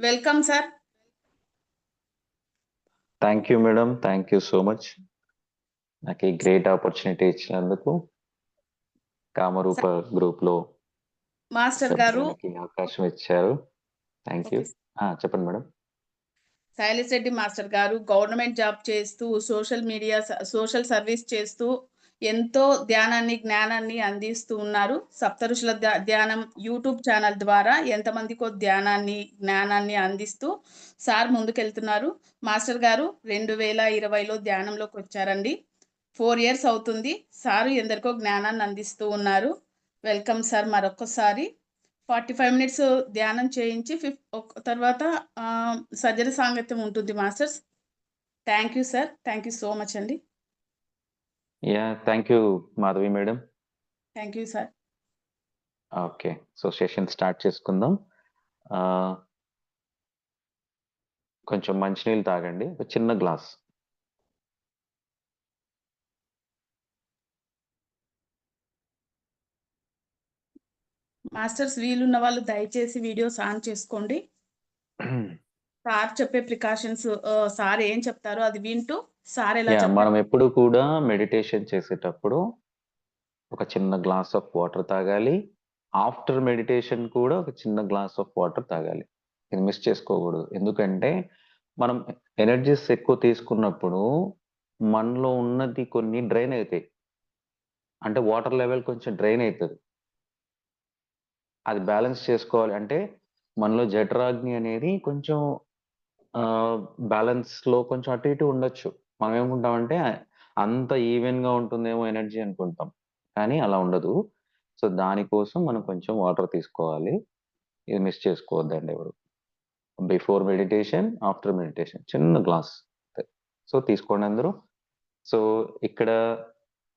Welcome sir. Thank you madam, thank you so much. నాకు ఈ great opportunity ఇచ్చినందుకు Kamarupa group లో మాస్టర్ గారు చెప్పడానికి అవకాశం ఇచ్చారు. Thank you. చెప్పండి మేడం. శైలేష్ రెడ్డి మాస్టర్ గారు గవర్నమెంట్ జాబ్ చేస్తూ సోషల్ సర్వీస్ చేస్తూ ఎంతో జ్ఞానాన్ని అందిస్తూ ఉన్నారు. సప్తఋషుల ధ్యానం యూట్యూబ్ ఛానల్ ద్వారా ఎంతమందికో జ్ఞానాన్ని అందిస్తూ సార్ ముందుకెళ్తున్నారు. మాస్టర్ గారు 2020లో ధ్యానంలోకి వచ్చారండి. 4 years అవుతుంది. సారు ఎందరికో జ్ఞానాన్ని అందిస్తూ ఉన్నారు. Welcome sir. మరొకసారి 45 minutes ధ్యానం చేయించి తర్వాత సజ్జన సాంగత్యం ఉంటుంది masters. Thank you sir. Thank you so much అండి. Thank you Madhavi madam. Thank you sir. Okay, so session start చేసుకుందాం. కొంచెం మంచినీళ్ళు తాగండి, ఒక చిన్న గ్లాస్. మాస్టర్స్ వీలున్న వాళ్ళు దయచేసి వీడియోస్ ఆన్ చేసుకోండి. సార్ చెప్పే ప్రికాషన్స్ సార్ ఏం చెప్తారో అది వింటూ సార్ ఎలా మనం ఎప్పుడు కూడా మెడిటేషన్ చేసేటప్పుడు ఒక చిన్న గ్లాస్ ఆఫ్ వాటర్ తాగాలి. ఆఫ్టర్ మెడిటేషన్ కూడా ఒక చిన్న గ్లాస్ ఆఫ్ వాటర్ తాగాలి. ఇది మిస్ చేసుకోకూడదు. ఎందుకంటే మనం ఎనర్జీస్ ఎక్కువ తీసుకున్నప్పుడు మనలో ఉన్నది కొన్ని డ్రైన్ అవుతాయి. అంటే వాటర్ లెవెల్ కొంచెం డ్రైన్ అవుతుంది. అది బ్యాలెన్స్ చేసుకోవాలి. అంటే మనలో జఠరాగ్ని అనేది కొంచెం బ్యాలెన్స్ లో కొంచెం అటు ఇటు ఉండొచ్చు. మనం ఏమనుకుంటామంటే అంత ఈవెన్ గా ఉంటుందేమో ఎనర్జీ అనుకుంటాం, కానీ అలా ఉండదు. సో దానికోసం మనం కొంచెం వాటర్ తీసుకోవాలి. ఇది మిస్ చేసుకోవద్దండి ఎవరు. బిఫోర్ మెడిటేషన్, ఆఫ్టర్ మెడిటేషన్ చిన్న గ్లాస్. సో తీసుకోండి అందరూ. సో ఇక్కడ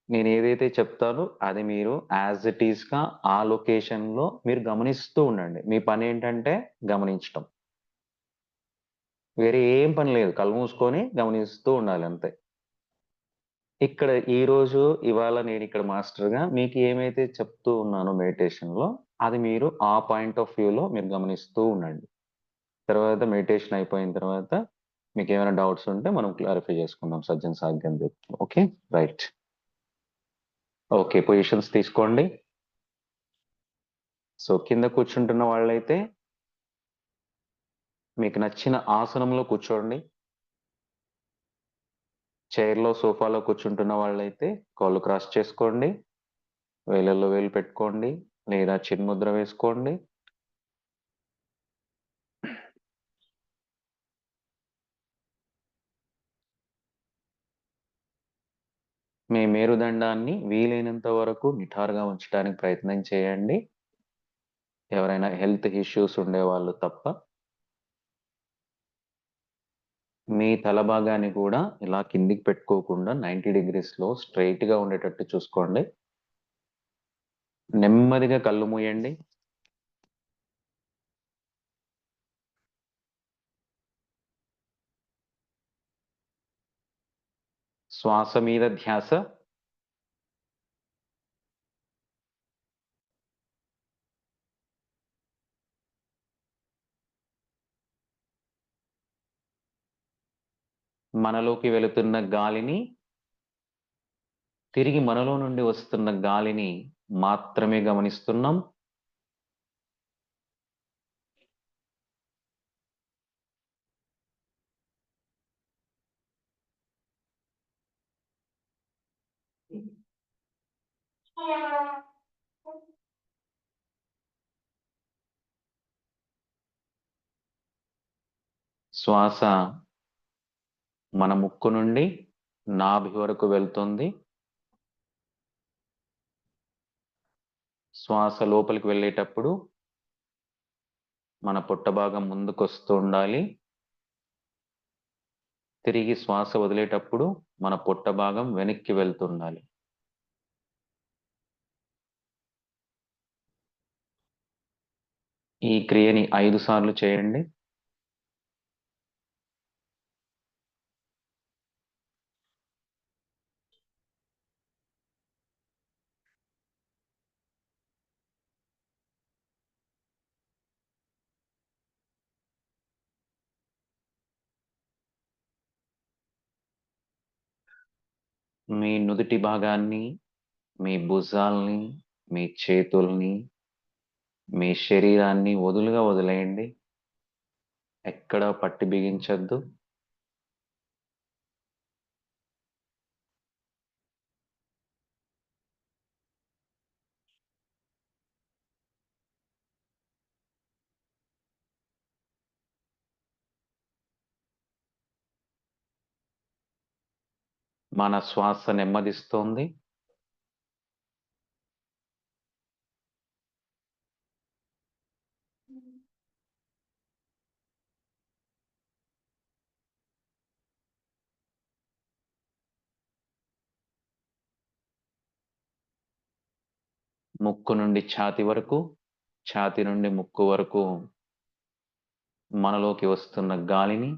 నేను ఏదైతే చెప్తానో అది మీరు యాజ్ ఇట్ ఈస్ గా ఆ లొకేషన్ లో మీరు గమనిస్తూ ఉండండి. మీ పని ఏంటంటే గమనించటం, వేరే ఏం పని లేదు. కళ్ళు మూసుకొని గమనిస్తూ ఉండాలి అంతే. ఇక్కడ ఇవాళ నేను ఇక్కడ మాస్టర్గా మీకు ఏమైతే చెప్తూ ఉన్నానో మెడిటేషన్లో, అది మీరు ఆ పాయింట్ ఆఫ్ వ్యూలో మీరు గమనిస్తూ ఉండండి. తర్వాత మెడిటేషన్ అయిపోయిన తర్వాత మీకు ఏమైనా డౌట్స్ ఉంటే మనం క్లారిఫై చేసుకుందాం సజ్జన్ సాధ్యం. Okay, right. ఓకే, పొజిషన్స్ తీసుకోండి. సో కింద కూర్చుంటున్న వాళ్ళైతే మీకు నచ్చిన ఆసనంలో కూర్చోండి. చైర్లో, సోఫాలో కూర్చుంటున్న వాళ్ళైతే కాళ్ళు క్రాస్ చేసుకోండి, వేలల్లో వేలు పెట్టుకోండి, లేదా చిన్ముద్ర వేసుకోండి. మీ మేరుదండాన్ని వీలైనంత వరకు నిఠారుగా ఉంచడానికి ప్రయత్నం చేయండి. ఎవరైనా హెల్త్ ఇష్యూస్ ఉండేవాళ్ళు తప్ప. మీ తల భాగాన్ని కూడా ఇలా కిందికి పెట్టుకోకుండా 90 degreesలో స్ట్రైట్గా ఉండేటట్టు చూసుకోండి. నెమ్మదిగా కళ్ళు మూయండి. శ్వాస మీద ధ్యాస. మనలోకి వెళుతున్న గాలిని, తిరిగి మనలో నుండి వస్తున్న గాలిని మాత్రమే గమనిస్తున్నాం. శ్వాస మన ముక్కు నుండి నాభి వరకు వెళ్తుంది. శ్వాస లోపలికి వెళ్ళేటప్పుడు మన పొట్ట భాగం ముందుకు వస్తూ ఉండాలి. తిరిగి శ్వాస వదిలేటప్పుడు మన పొట్ట భాగం వెనక్కి వెళ్తుండాలి. ఈ క్రియని 5 సార్లు చేయండి. మీ నుదిటి భాగాన్ని, మీ భుజాల్ని, మీ చేతుల్ని, మీ శరీరాన్ని వదులుగా వదిలేయండి. ఎక్కడా పట్టి బిగించొద్దు. మన శ్వాస నెమ్మదిస్తోంది. ముక్కు నుండి ఛాతీ వరకు, ఛాతీ నుండి ముక్కు వరకు మనలోకి వస్తున్న గాలిని,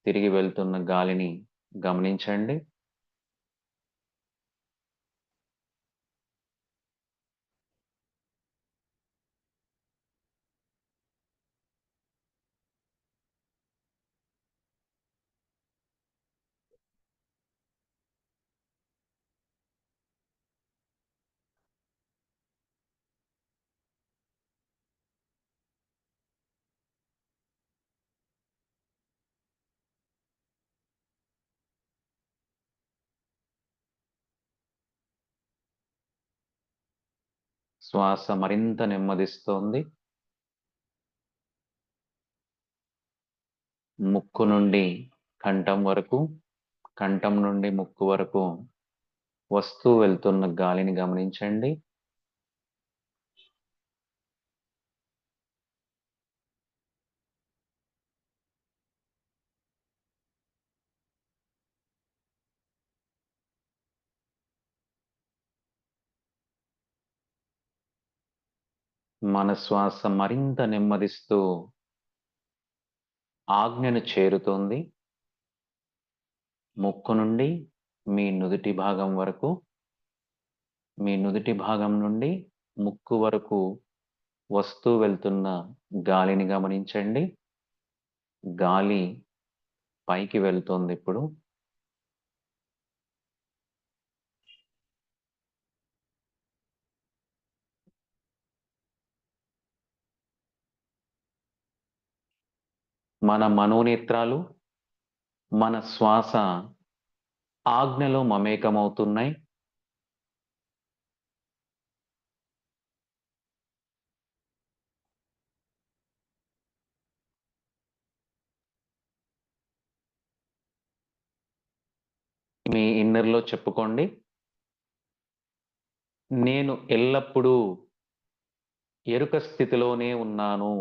తిరిగి వెళ్తున్న గాలిని గమనించండి. శ్వాస మరింత నెమ్మదిస్తోంది. ముక్కు నుండి కంఠం వరకు, కంఠం నుండి ముక్కు వరకు వస్తూ వెళ్తున్న గాలిని గమనించండి. మన శ్వాస మరింత నెమ్మదిస్తూ ఆజ్ఞను చేరుతోంది. ముక్కు నుండి మీ నుదిటి భాగం వరకు, మీ నుదిటి భాగం నుండి ముక్కు వరకు వస్తూ వెళ్తున్న గాలిని గమనించండి. గాలి పైకి వెళ్తోంది ఇప్పుడు. మన మనోనేత్రాలు, మన శ్వాస ఆజ్ఞలో మమేకమవుతున్నాయి. మీ ఇన్నర్లో చెప్పుకోండి, నేను ఎల్లప్పుడూ ఎరుక స్థితిలోనే ఉన్నాను.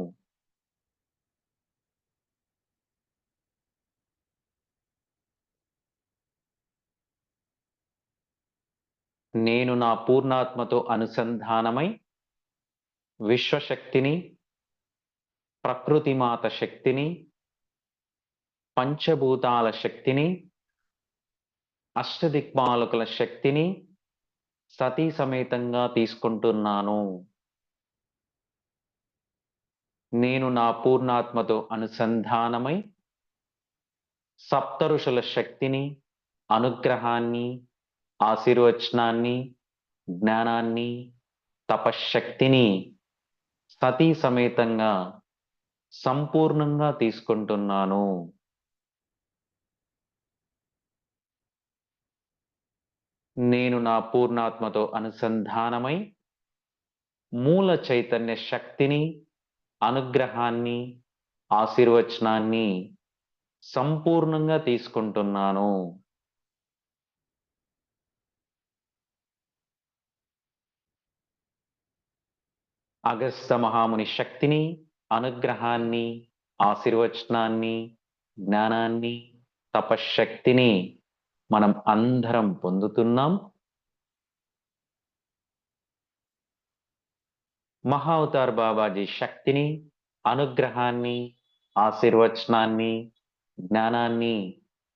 నేను నా పూర్ణాత్మతో అనుసంధానమై విశ్వశక్తిని, ప్రకృతి మాత శక్తిని, పంచభూతాల శక్తిని, అష్టదిక్పాలకుల శక్తిని సతీ సమేతంగా తీసుకుంటున్నాను. నేను నా పూర్ణాత్మతో అనుసంధానమై సప్తఋషుల శక్తిని, అనుగ్రహాన్ని, ఆశీర్వచనాన్ని, జ్ఞానాన్ని, తపశ్శక్తిని సతీ సమేతంగా సంపూర్ణంగా తీసుకుంటున్నాను. నేను నా పూర్ణాత్మతో అనుసంధానమై మూల చైతన్య శక్తిని, అనుగ్రహాన్ని, ఆశీర్వచనాన్ని సంపూర్ణంగా తీసుకుంటున్నాను. అగస్త్య మహాముని శక్తిని, అనుగ్రహాన్ని, ఆశీర్వచనాన్ని, జ్ఞానాన్ని, తపశ్శక్తిని మనం అందరం పొందుతున్నాం. మహావతార్ బాబాజీ శక్తిని, అనుగ్రహాన్ని, ఆశీర్వచనాన్ని, జ్ఞానాన్ని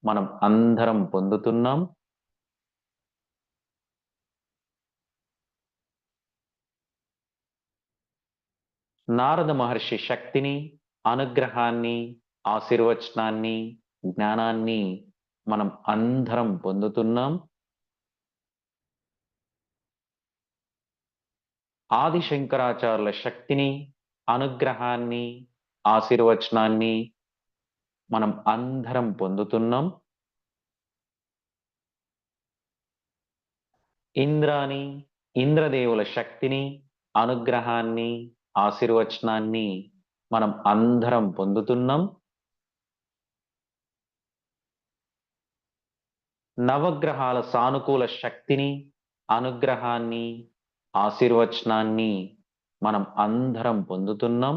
మనం అందరం పొందుతున్నాం. నారద మహర్షి శక్తిని, అనుగ్రహాన్ని, ఆశీర్వచనాన్ని, జ్ఞానాన్ని మనం అందరం పొందుతున్నాం. ఆది శంకరాచార్యుల శక్తిని, అనుగ్రహాన్ని, ఆశీర్వచనాన్ని మనం అందరం పొందుతున్నాం. ఇంద్రాని, ఇంద్రదేవుల శక్తిని, అనుగ్రహాన్ని, ఆశీర్వచనాన్ని మనం అందరం పొందుతున్నాం. నవగ్రహాల సానుకూల శక్తిని, అనుగ్రహాన్ని, ఆశీర్వచనాన్ని మనం అందరం పొందుతున్నాం.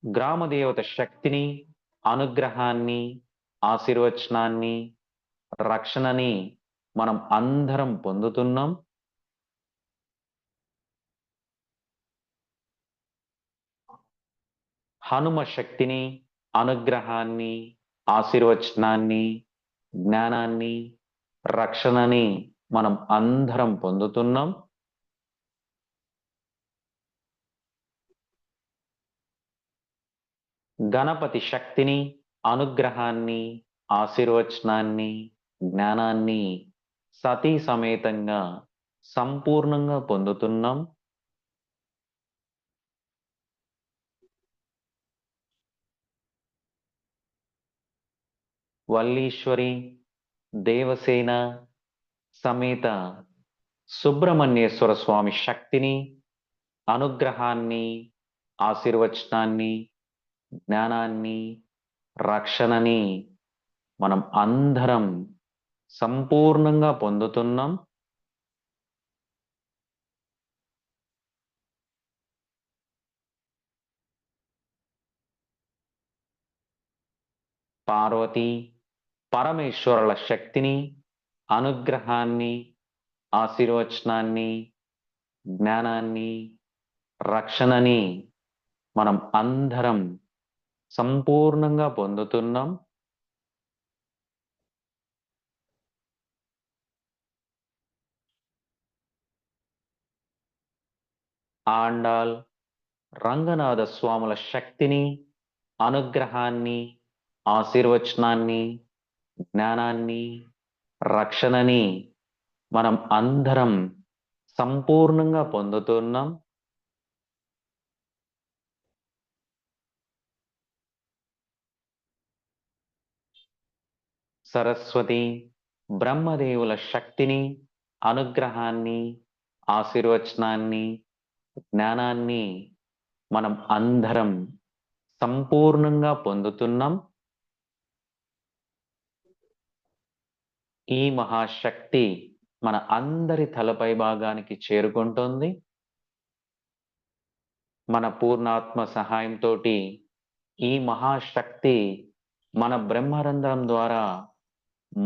గ్రామదేవత శక్తిని, అనుగ్రహాన్ని, ఆశీర్వచనాన్ని, రక్షణని మనం అందరం పొందుతున్నాం. హనుమ శక్తిని, అనుగ్రహాన్ని, ఆశీర్వచనాన్ని, జ్ఞానాన్ని, రక్షణని మనం అందరం పొందుతున్నాం. గణపతి శక్తిని, అనుగ్రహాన్ని, ఆశీర్వచనాన్ని, జ్ఞానాన్ని సతీ సమేతంగా సంపూర్ణంగా పొందుతున్నాం. వల్లీశ్వరి, దేవసేన సమేత సుబ్రహ్మణ్యేశ్వర స్వామి శక్తిని, అనుగ్రహాన్ని, ఆశీర్వచనాన్ని, జ్ఞానాన్ని, రక్షణని మనం అందరం సంపూర్ణంగా పొందుతున్నాం. పార్వతి, పరమేశ్వరుల శక్తిని, అనుగ్రహాన్ని, ఆశీర్వచనాన్ని, జ్ఞానాన్ని, రక్షణని మనం అందరం సంపూర్ణంగా పొందుతున్నాం. ఆండాల్, రంగనాథ స్వాముల శక్తిని, అనుగ్రహాన్ని, ఆశీర్వచనాన్ని, జ్ఞానాన్ని, రక్షణని మనం అందరం సంపూర్ణంగా పొందుతున్నాం. సరస్వతి, బ్రహ్మదేవుల శక్తిని, అనుగ్రహాన్ని, ఆశీర్వచనాన్ని, జ్ఞానాన్ని మనం అందరం సంపూర్ణంగా పొందుతున్నాం. ఈ మహాశక్తి మన అందరి తలపై భాగానికి చేరుకుంటుంది. మన పూర్ణాత్మ సహాయంతో ఈ మహాశక్తి మన బ్రహ్మరంధ్రం ద్వారా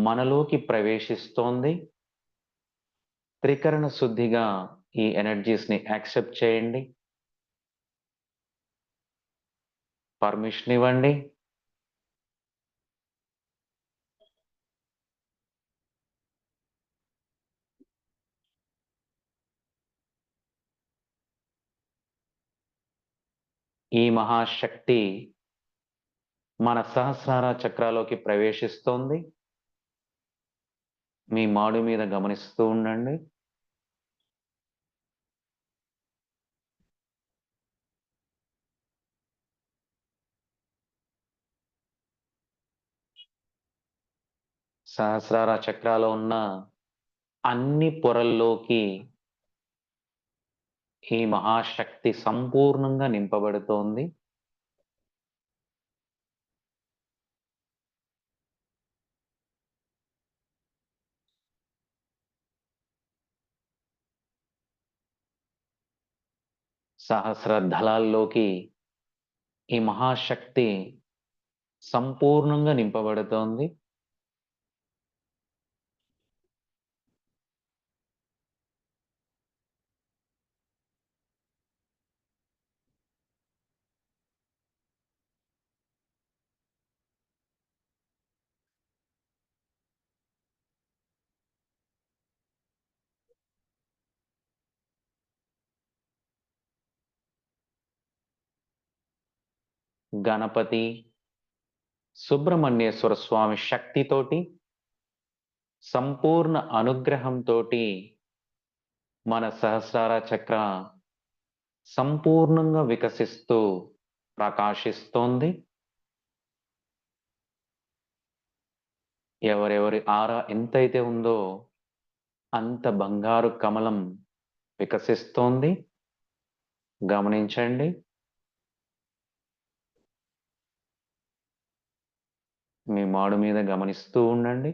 మనలోకి ప్రవేశిస్తోంది. త్రికరణ శుద్ధిగా ఈ ఎనర్జీస్ ని యాక్సెప్ట్ చేయండి. పర్మిషన్ ఇవ్వండి. ఈ మహాశక్తి మన సహస్రార చక్రాలోకి ప్రవేశిస్తోంది. మీ మాడు మీద గమనిస్తూ ఉండండి. సహస్రార చక్రాలో ఉన్న అన్ని పొరల్లోకి ఈ మహాశక్తి సంపూర్ణంగా నింపబడుతోంది. సహస్ర దళాల్లోకి ఈ మహాశక్తి సంపూర్ణంగా నింపబడుతోంది. గణపతి, సుబ్రహ్మణ్యేశ్వర స్వామి శక్తితోటి సంపూర్ణ అనుగ్రహంతోటి మన సహస్రార చక్ర సంపూర్ణంగా వికసిస్తూ ప్రకాశిస్తోంది. ఎవరెవరి ఆరా ఎంతైతే ఉందో అంత బంగారు కమలం వికసిస్తోంది. గమనించండి. మీ మాడు మీద గమనిస్తూ ఉండండి.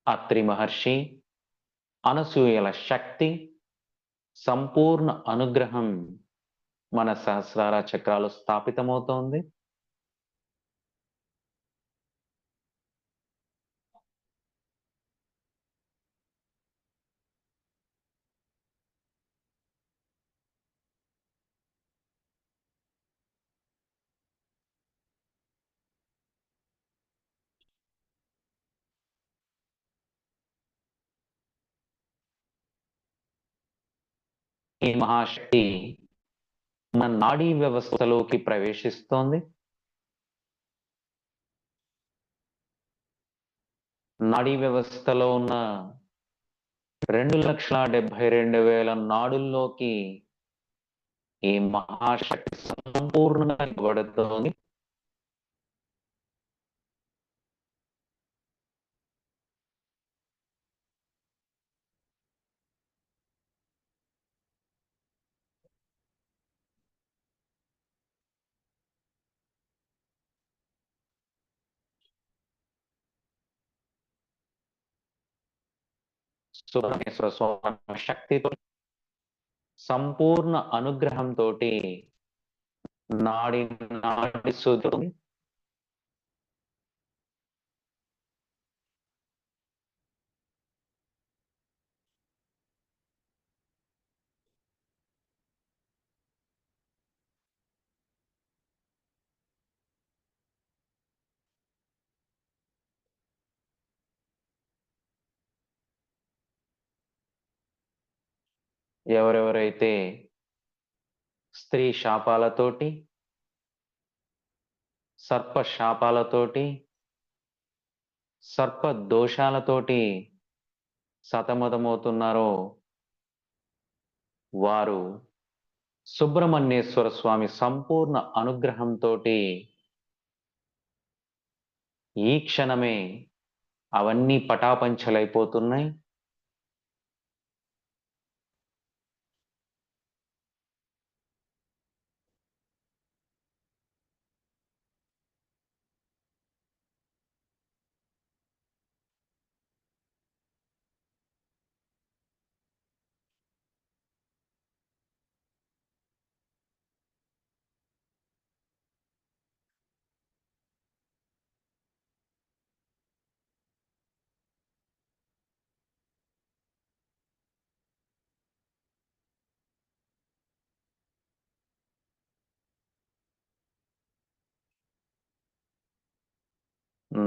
అత్రి మహర్షి, అనసూయల శక్తి, సంపూర్ణ అనుగ్రహం మన సహస్రార చక్రాలు స్థాపితమవుతోంది. ఈ మహాశక్తి మన నాడీ వ్యవస్థలోకి ప్రవేశిస్తోంది. నాడీ వ్యవస్థలో ఉన్న 2,72,000 నాడుల్లోకి ఈ మహాశక్తి సంపూర్ణంగా ఇవ్వబడుతోంది. సుబ్రహ్మణ్యేశ్వర స్వామి శక్తితో సంపూర్ణ అనుగ్రహంతో నాడి నాడి శుద్ధి. ఎవరెవరైతే స్త్రీ శాపాలతోటి, సర్ప శాపాలతోటి, సర్ప దోషాలతోటి సతమతమవుతున్నారో వారు సుబ్రహ్మణ్యేశ్వర స్వామి సంపూర్ణ అనుగ్రహంతో ఈ క్షణమే అవన్నీ పటాపంచలైపోతున్నాయి.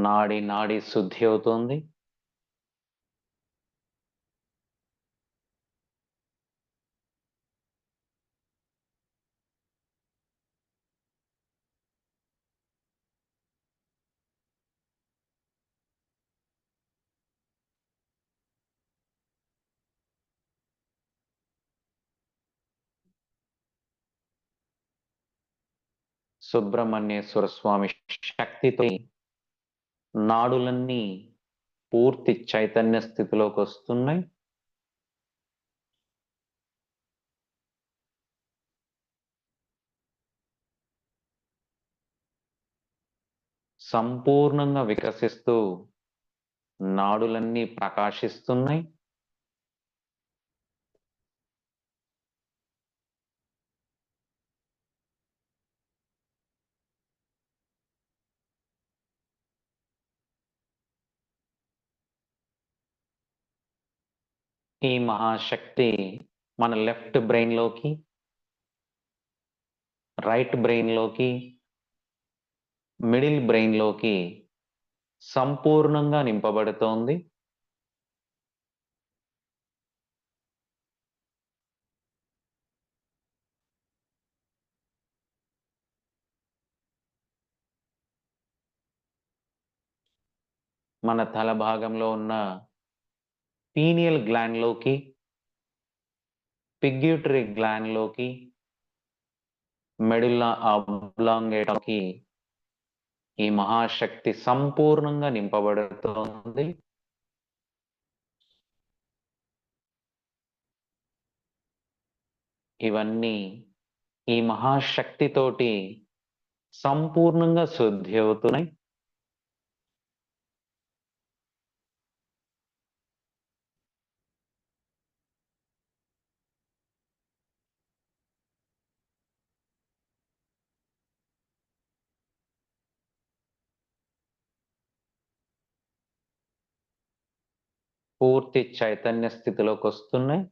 నాడి నాడి శుద్ధి అవుతోంది. సుబ్రహ్మణ్యేశ్వర స్వామి శక్తితో నాడులన్నీ పూర్తి చైతన్య స్థితిలోకి వస్తున్నాయి. సంపూర్ణంగా వికసిస్తూ నాడులన్నీ ప్రకాశిస్తున్నాయి. ఈ మహాశక్తి మన లెఫ్ట్ బ్రెయిన్‌లోకి, రైట్ బ్రెయిన్‌లోకి, మిడిల్ బ్రెయిన్‌లోకి సంపూర్ణంగా నింపబడుతోంది. మన తల భాగంలో ఉన్న పీనియల్ గ్లాండ్‌లోకి, పిగ్యూటరీ గ్లాండ్‌లోకి, మెడుల్లా ఆబ్లాంగేటాకి ఈ మహాశక్తి సంపూర్ణంగా నింపబడుతోంది. ఇవన్నీ ఈ మహాశక్తితోటి సంపూర్ణంగా శుద్ధి అవుతున్నాయి. పూర్తి చైతన్య స్థితిలోకొస్తున్నాయి.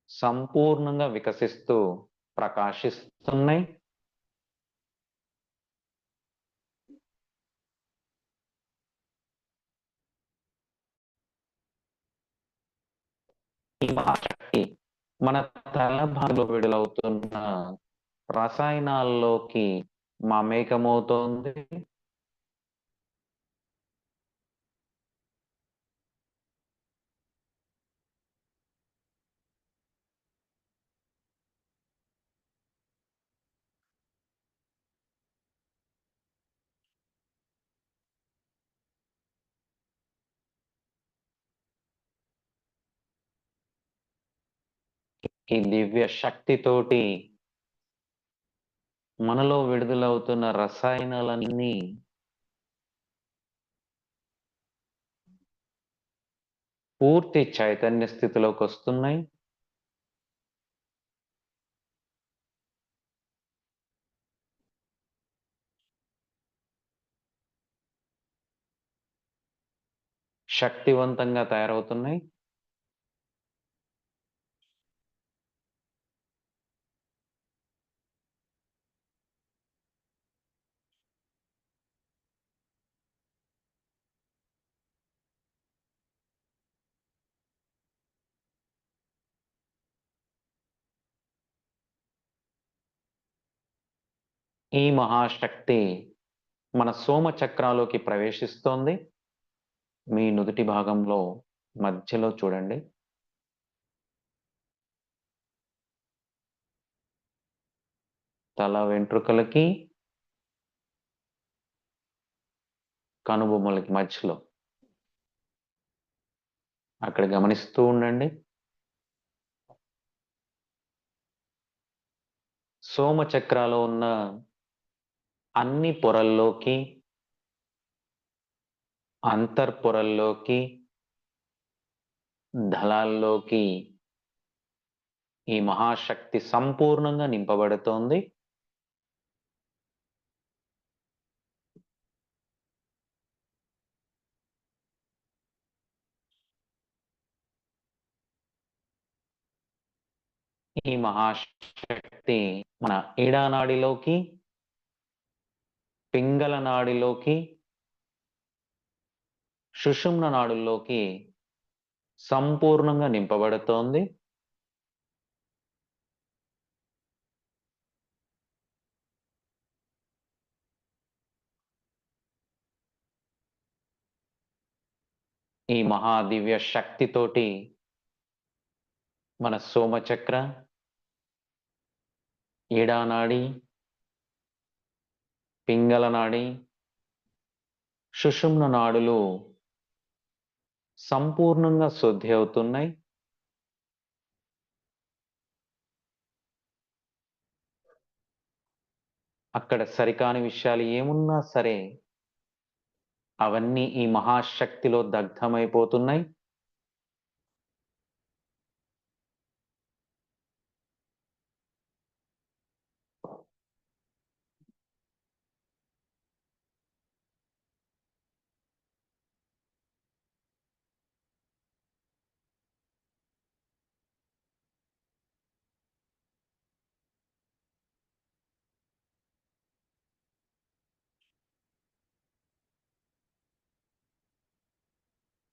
సంపూర్ణంగా వికసిస్తూ ప్రకాశిస్తున్నాయి. ఈ మహాశక్తి మన తల భాగంలో విడుదలవుతున్న రసాయనాల్లోకి మమేకమవుతోంది. ఈ దివ్య శక్తితోటి మనలో విడుదలవుతున్న రసాయనాలన్నీ పూర్తి చైతన్య స్థితిలోకొస్తున్నాయి. శక్తివంతంగా తయారవుతున్నాయి. ఈ మహాశక్తి మన సోమ చక్రాలోకి ప్రవేశిస్తోంది. మీ నుదుటి భాగంలో మధ్యలో చూడండి. తల వెంట్రుకలకి, కనుబొమ్మలకి మధ్యలో. అక్కడ గమనిస్తూ ఉండండి. సోమ చక్రాలో ఉన్న అన్ని పొరల్లోకి, అంతర్పొరల్లోకి, దళాల్లోకి ఈ మహాశక్తి సంపూర్ణంగా నింపబడుతోంది. ఈ మహాశక్తి మన ఈడా నాడిలోకి, పింగళ నాడిలోకి, సుషుమ్న నాడుల్లోకి సంపూర్ణంగా నింపబడుతోంది. ఈ మహాదివ్య శక్తితోటి మన సోమచక్ర, ఈడా నాడి, పింగళ నాడి, సుషుమ్న నాడులు సంపూర్ణంగా శుద్ధి అవుతున్నాయి. అక్కడ సరికాని విషయాలు ఏమున్నా సరే అవన్నీ ఈ మహాశక్తిలో దగ్ధమైపోతున్నాయి.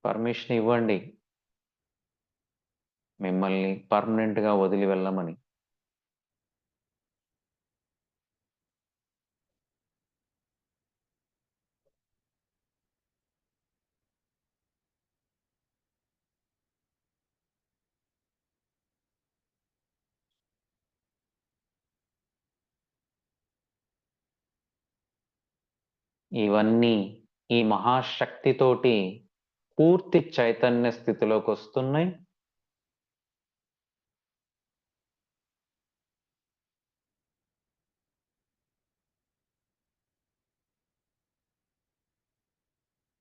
పర్మిషన్ ఇవ్వండి. మిమ్మల్ని పర్మనెంట్‌గా వదిలి వెళ్ళమని. ఇవన్నీ ఈ మహాశక్తితోటి పూర్తి చైతన్య స్థితిలోకొస్తున్నాయి.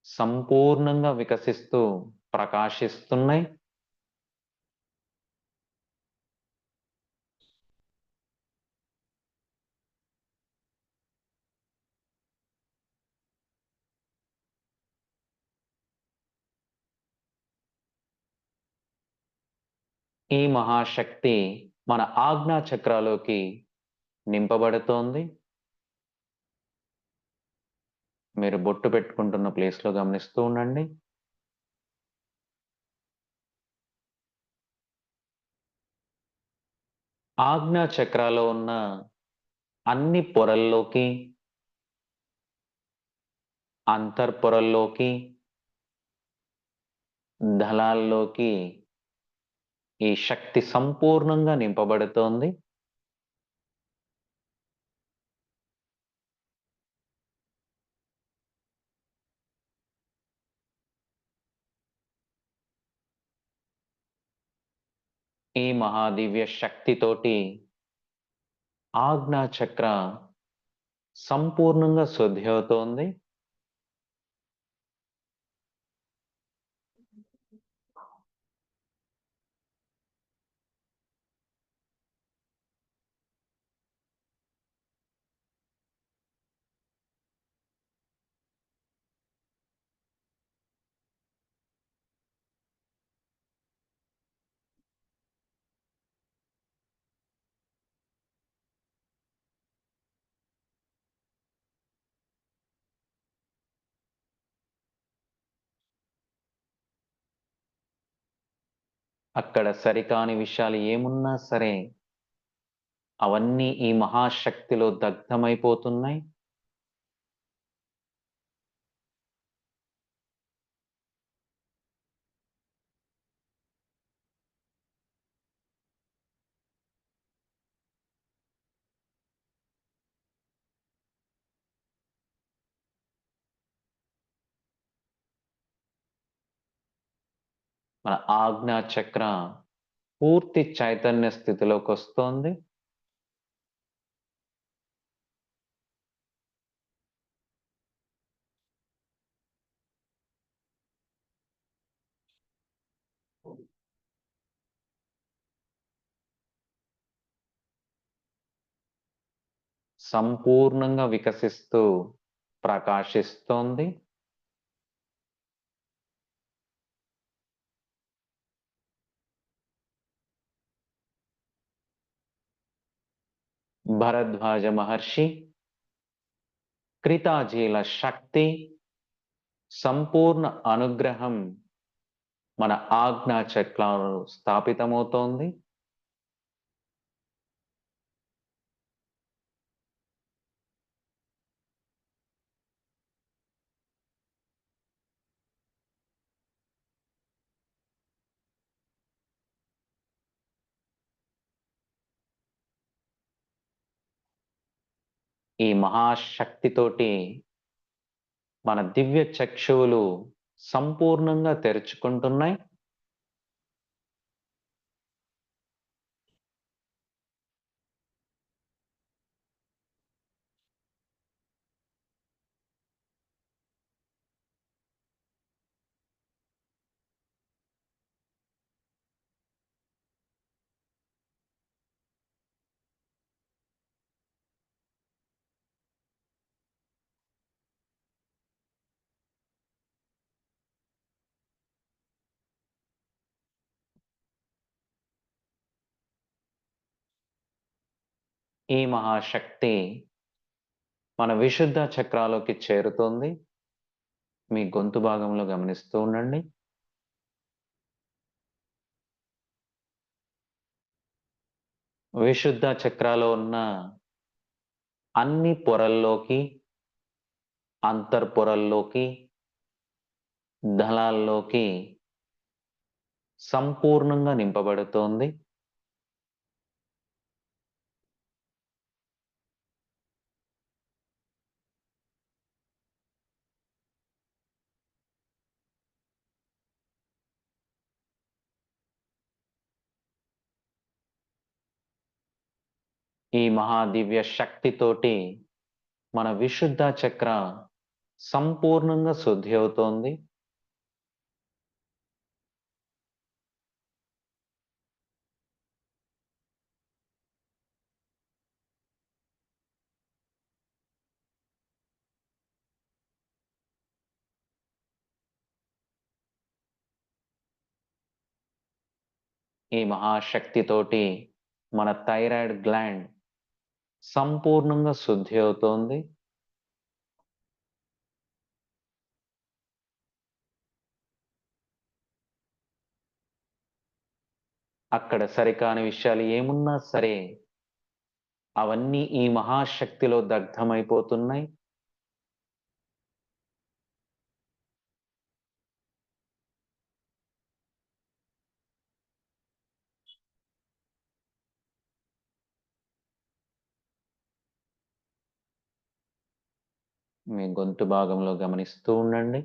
సంపూర్ణంగా వికసిస్తూ ప్రకాశిస్తున్నాయి. ఈ మహాశక్తి మన ఆజ్ఞా చక్రాలోకి నింపబడుతోంది. మీరు బొట్టు పెట్టుకుంటున్న ప్లేస్‌లో గమనిస్తూ ఉండండి. ఆజ్ఞా చక్రాలో ఉన్న అన్ని పొరల్లోకి, అంతర్పొరల్లోకి, దళాల్లోకి ఈ శక్తి సంపూర్ణంగా నింపబడుతోంది. ఈ మహాదివ్య శక్తితోటి ఆజ్ఞా చక్ర సంపూర్ణంగా శుద్ధి అవుతోంది. అక్కడ సరికాని విషయాలు ఏమున్నా సరే అవన్నీ ఈ మహాశక్తిలో దగ్ధమైపోతున్నాయి. మన ఆజ్ఞా చక్ర పూర్తి చైతన్య స్థితిలోకొస్తోంది. సంపూర్ణంగా వికసిస్తూ ప్రకాశిస్తోంది. భరద్వాజ మహర్షి కృతాజీల శక్తి సంపూర్ణ అనుగ్రహం మన ఆజ్ఞా చక్రాలు స్థాపితమవుతోంది. ఈ మహాశక్తితోటి మన దివ్య చక్షువులు సంపూర్ణంగా తెరుచుకుంటున్నాయి. ఈ మహాశక్తి మన విశుద్ధ చక్రాలోకి చేరుతోంది. మీ గొంతు భాగంలో గమనిస్తూ ఉండండి. విశుద్ధ చక్రాలో ఉన్న అన్ని పొరల్లోకి, అంతర్పొరల్లోకి, దళాల్లోకి సంపూర్ణంగా నింపబడుతోంది. ఈ మహాదివ్య శక్తితోటి మన విశుద్ధ చక్ర సంపూర్ణంగా శుద్ధి అవుతోంది. ఈ మహాశక్తితోటి మన థైరాయిడ్ గ్లాండ్ సంపూర్ణంగా శుద్ధి అవుతోంది. అక్కడ సరికాని విషయాలు ఏమున్నా సరే అవన్నీ ఈ మహాశక్తిలో దగ్ధమైపోతున్నాయి. మీ గొంతు భాగంలో గమనిస్తూ ఉండండి.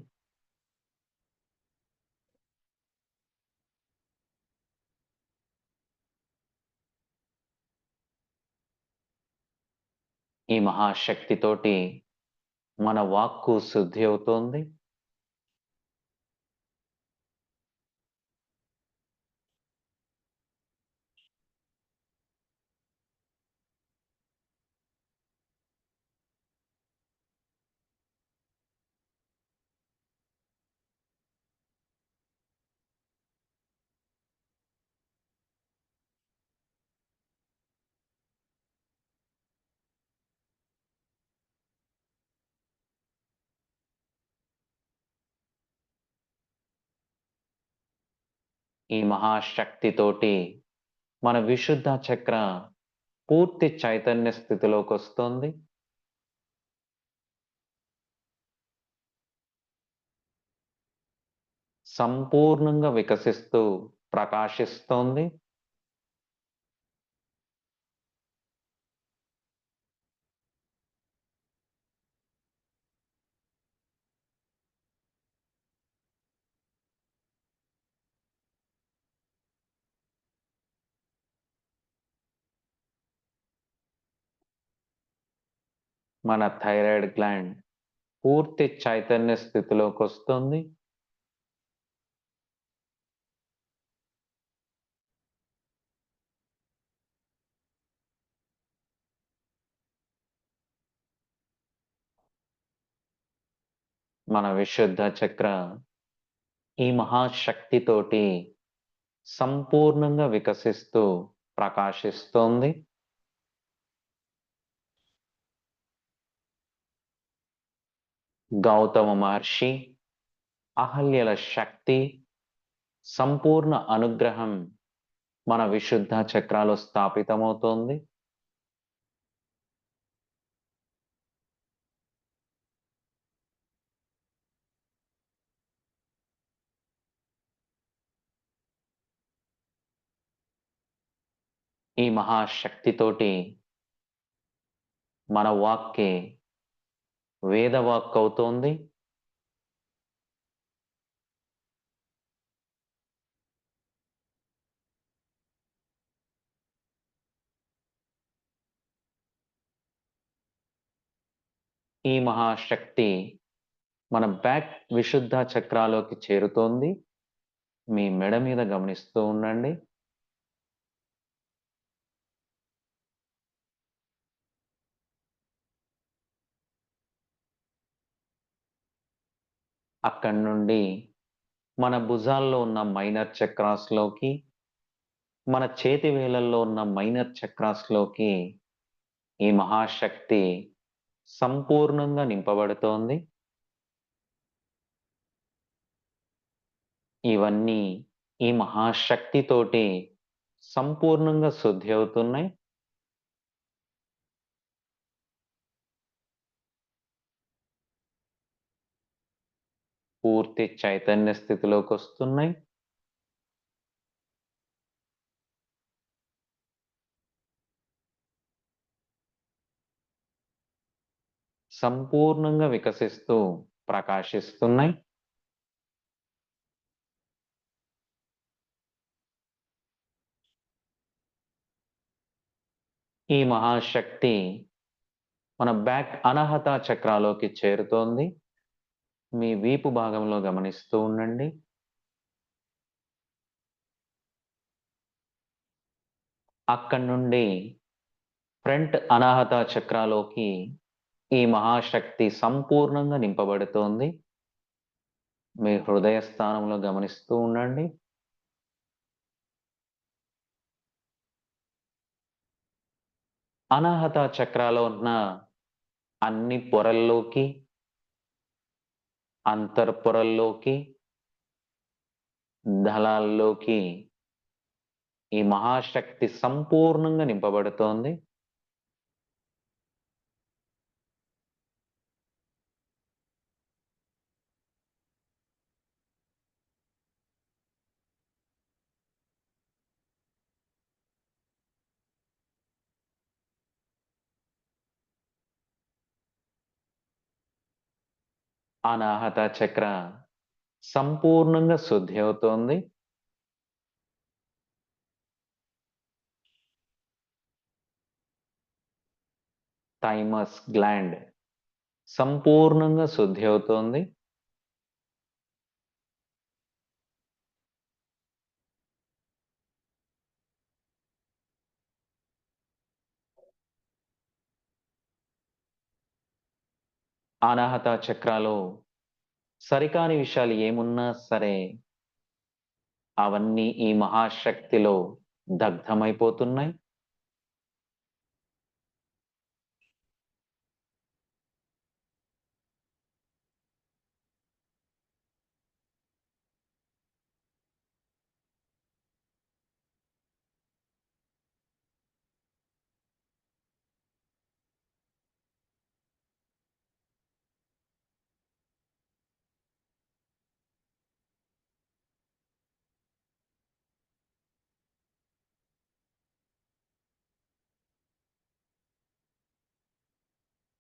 ఈ మహాశక్తితోటి మన వాక్కు శుద్ధి అవుతోంది. ఈ మహాశక్తితోటి మన విశుద్ధ చక్ర పూర్తి చైతన్య స్థితిలోకి వస్తుంది. సంపూర్ణంగా వికసిస్తూ ప్రకాశిస్తోంది. మన థైరాయిడ్ గ్లాండ్ పూర్తి చైతన్య స్థితిలోకి వస్తుంది. మన విశుద్ధ చక్ర ఈ మహాశక్తితోటి సంపూర్ణంగా వికసిస్తూ ప్రకాశిస్తోంది. గౌతమ మహర్షి, అహల్యల శక్తి, సంపూర్ణ అనుగ్రహం మన విశుద్ధ చక్రాలో స్థాపితమవుతోంది. ఈ మహాశక్తితోటి మన వాక్కే వేదవాక్ అవుతోంది. ఈ మహాశక్తి మన బ్యాక్ విశుద్ధ చక్రాలోకి చేరుతోంది. మీ మెడ మీద గమనిస్తూ ఉండండి. అక్కడి నుండి మన భుజాల్లో ఉన్న మైనర్ చక్రాస్లోకి, మన చేతి వేళల్లో ఉన్న మైనర్ చక్రాస్లోకి ఈ మహాశక్తి సంపూర్ణంగా నింపబడుతోంది. ఇవన్నీ ఈ మహాశక్తితోటి సంపూర్ణంగా శుద్ధి అవుతున్నాయి. పూర్తి చైతన్య స్థితిలోకొస్తున్నాయి. సంపూర్ణంగా వికసిస్తూ ప్రకాశిస్తున్నాయి. ఈ మహాశక్తి మన బ్యాక్ అనాహత చక్రాలోకి చేరుతోంది. మీ వీపు భాగంలో గమనిస్తూ ఉండండి. అక్కడి నుండి ఫ్రంట్ అనాహత చక్రాలోకి ఈ మహాశక్తి సంపూర్ణంగా నింపబడుతోంది. మీ హృదయ స్థానంలో గమనిస్తూ ఉండండి. అనాహత చక్రాలో ఉన్న అన్ని పొరల్లోకి, అంతర్పొరల్లోకి, దళాల్లోకి ఈ మహాశక్తి సంపూర్ణంగా నింపబడుతోంది. అనాహత చక్ర సంపూర్ణంగా శుద్ధి అవుతోంది. థైమస్ గ్లాండ్ సంపూర్ణంగా శుద్ధి అవుతోంది. అనాహత చక్రాలో సరికాని విషయాలు ఏమున్నా సరే అవన్నీ ఈ మహాశక్తిలో దగ్ధమైపోతున్నాయి.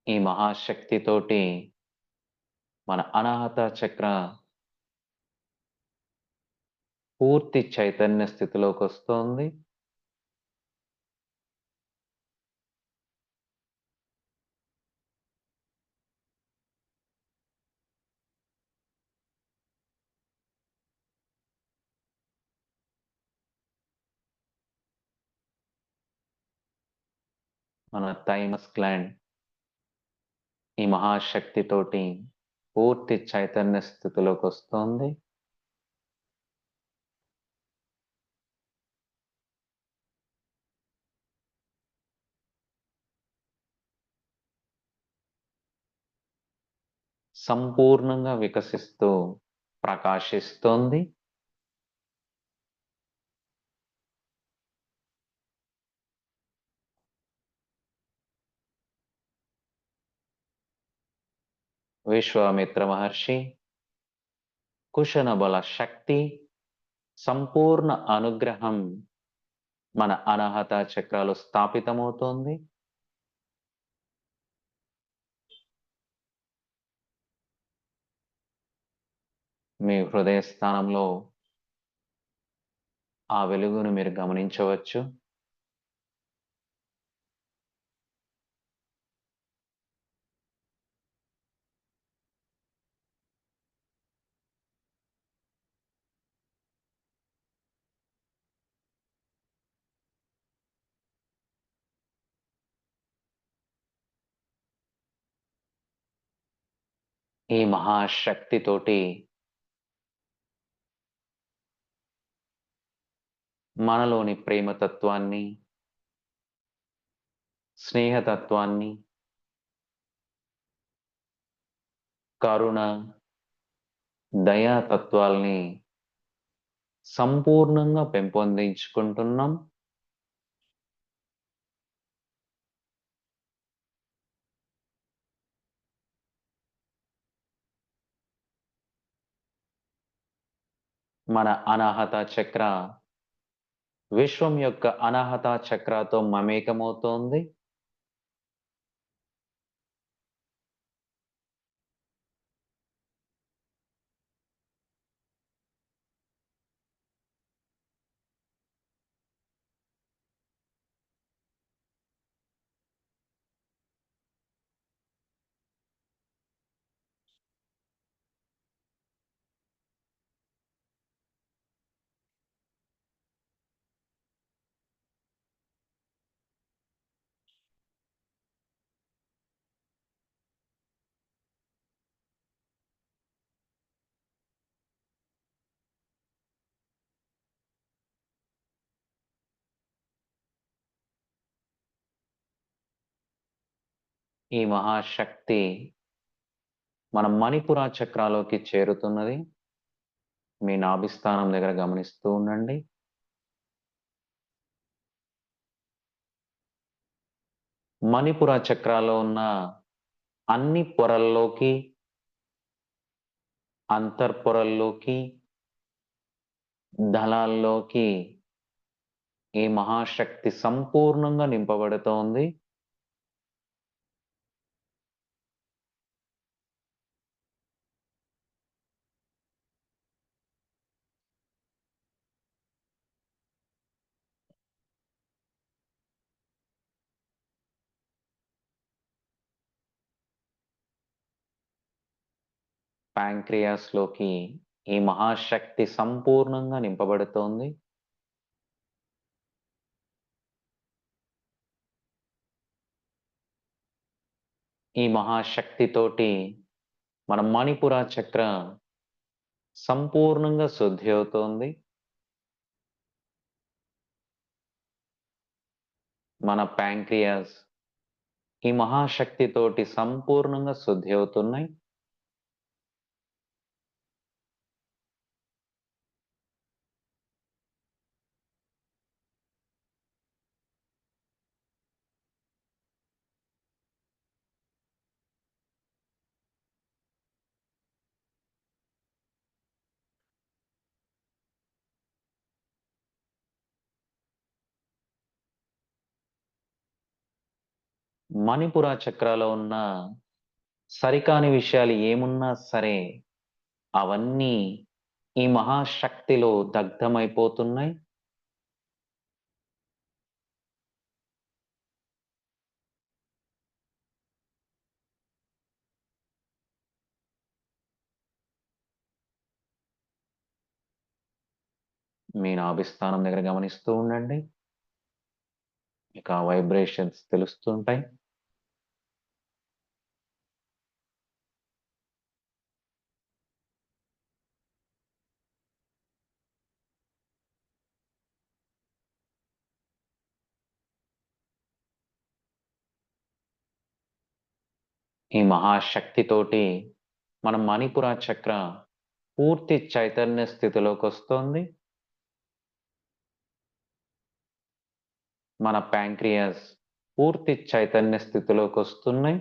ఈ మహాశక్తితోటి మన అనాహత చక్ర పూర్తి చైతన్య స్థితిలోకి వస్తోంది. మన థైమస్ గ్లాండ్ ఈ మహాశక్తితోటి పూర్తి చైతన్య స్థితిలోకి వస్తోంది. సంపూర్ణంగా వికసిస్తూ ప్రకాశిస్తోంది. విశ్వామిత్ర మహర్షి కుశనబల శక్తి సంపూర్ణ అనుగ్రహం మన అనాహత చక్రాలు స్థాపితమవుతోంది. మీ హృదయ స్థానంలో ఆ వెలుగును మీరు గమనించవచ్చు. ఈ మహాశక్తితోటి మనలోని ప్రేమతత్వాన్ని, స్నేహతత్వాన్ని, కరుణ, దయాతత్వాల్ని సంపూర్ణంగా పెంపొందించుకుంటున్నాం. మన అనాహత చక్ర విశ్వం యొక్క అనాహత చక్రతో మమేకమవుతోంది. ఈ మహాశక్తి మన మణిపుర చక్రాలోకి చేరుతున్నది. మీ నాభిస్థానం దగ్గర గమనిస్తూ ఉండండి. మణిపుర చక్రాలో ఉన్న అన్ని పొరల్లోకి, అంతర్పొరల్లోకి, దళాల్లోకి ఈ మహాశక్తి సంపూర్ణంగా నింపబడుతోంది. ప్యాంక్రియాస్‌లోకి ఈ మహాశక్తి సంపూర్ణంగా నింపబడుతోంది. ఈ మహాశక్తితోటి మన మణిపుర చక్ర సంపూర్ణంగా శుద్ధి అవుతోంది. మన ప్యాంక్రియాస్ ఈ మహాశక్తితోటి సంపూర్ణంగా శుద్ధి అవుతున్నాయి. మణిపుర చక్రాలో ఉన్న సరికాని విషయాలు ఏమున్నా సరే అవన్నీ ఈ మహాశక్తిలో దగ్ధమైపోతున్నాయి. మీ నాభిస్థానం దగ్గర గమనిస్తూ ఉండండి. మీకు ఆ వైబ్రేషన్స్ తెలుస్తుంటాయి. ఈ మహాశక్తితోటి మన మణిపుర చక్ర పూర్తి చైతన్య స్థితిలోకొస్తోంది. మన ప్యాంక్రియాస్ పూర్తి చైతన్య స్థితిలోకొస్తున్నాయి.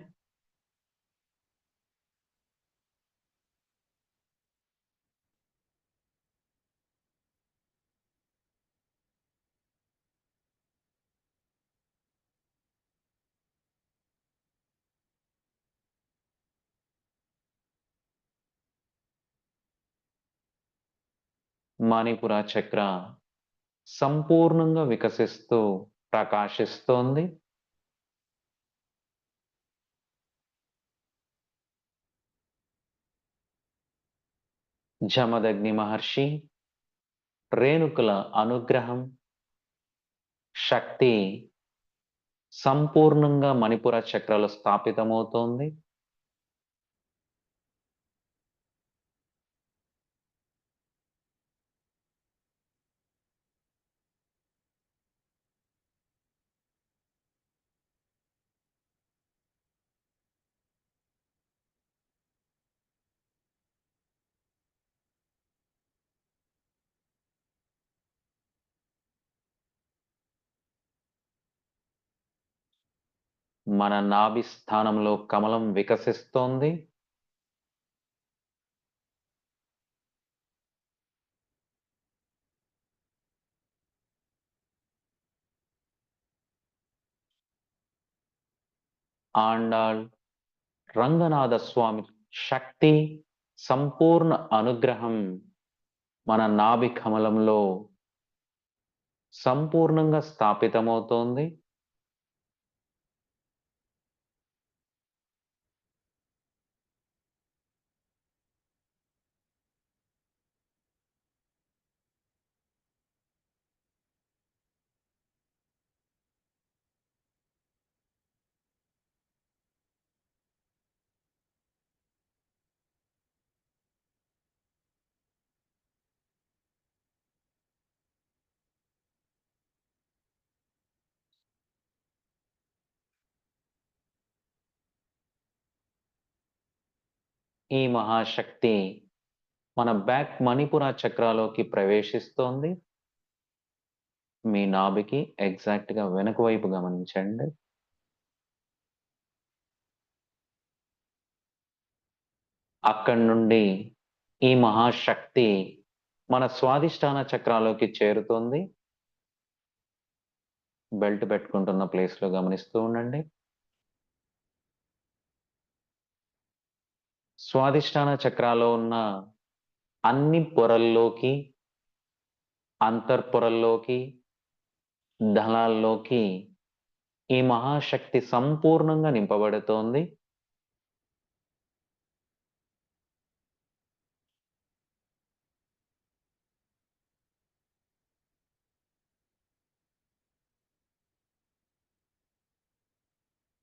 మణిపుర చక్ర సంపూర్ణంగా వికసిస్తూ ప్రకాశిస్తోంది. జమదగ్ని మహర్షి రేణుకుల అనుగ్రహం, శక్తి సంపూర్ణంగా మణిపుర చక్రలో స్థాపితమవుతోంది. మన నాభి స్థానంలో కమలం వికసిస్తోంది. ఆండాళ్ రంగనాథ స్వామి శక్తి సంపూర్ణ అనుగ్రహం మన నాభి కమలంలో సంపూర్ణంగా స్థాపితమవుతోంది. ఈ మహాశక్తి మన బ్యాక్ మణిపుర చక్రాలోకి ప్రవేశిస్తోంది. మీ నాభికి ఎగ్జాక్ట్ గా వెనుక వైపు గమనించండి. అక్కడి నుండి ఈ మహాశక్తి మన స్వాదిష్టాన చక్రాలోకి చేరుతోంది. బెల్ట్ పెట్టుకుంటున్న ప్లేస్ లో గమనిస్తూ ఉండండి. స్వాదిష్టాన చక్రాలో ఉన్న అన్ని పొరల్లోకి, అంతర్పొరల్లోకి, దళాల్లోకి ఈ మహాశక్తి సంపూర్ణంగా నింపబడుతోంది.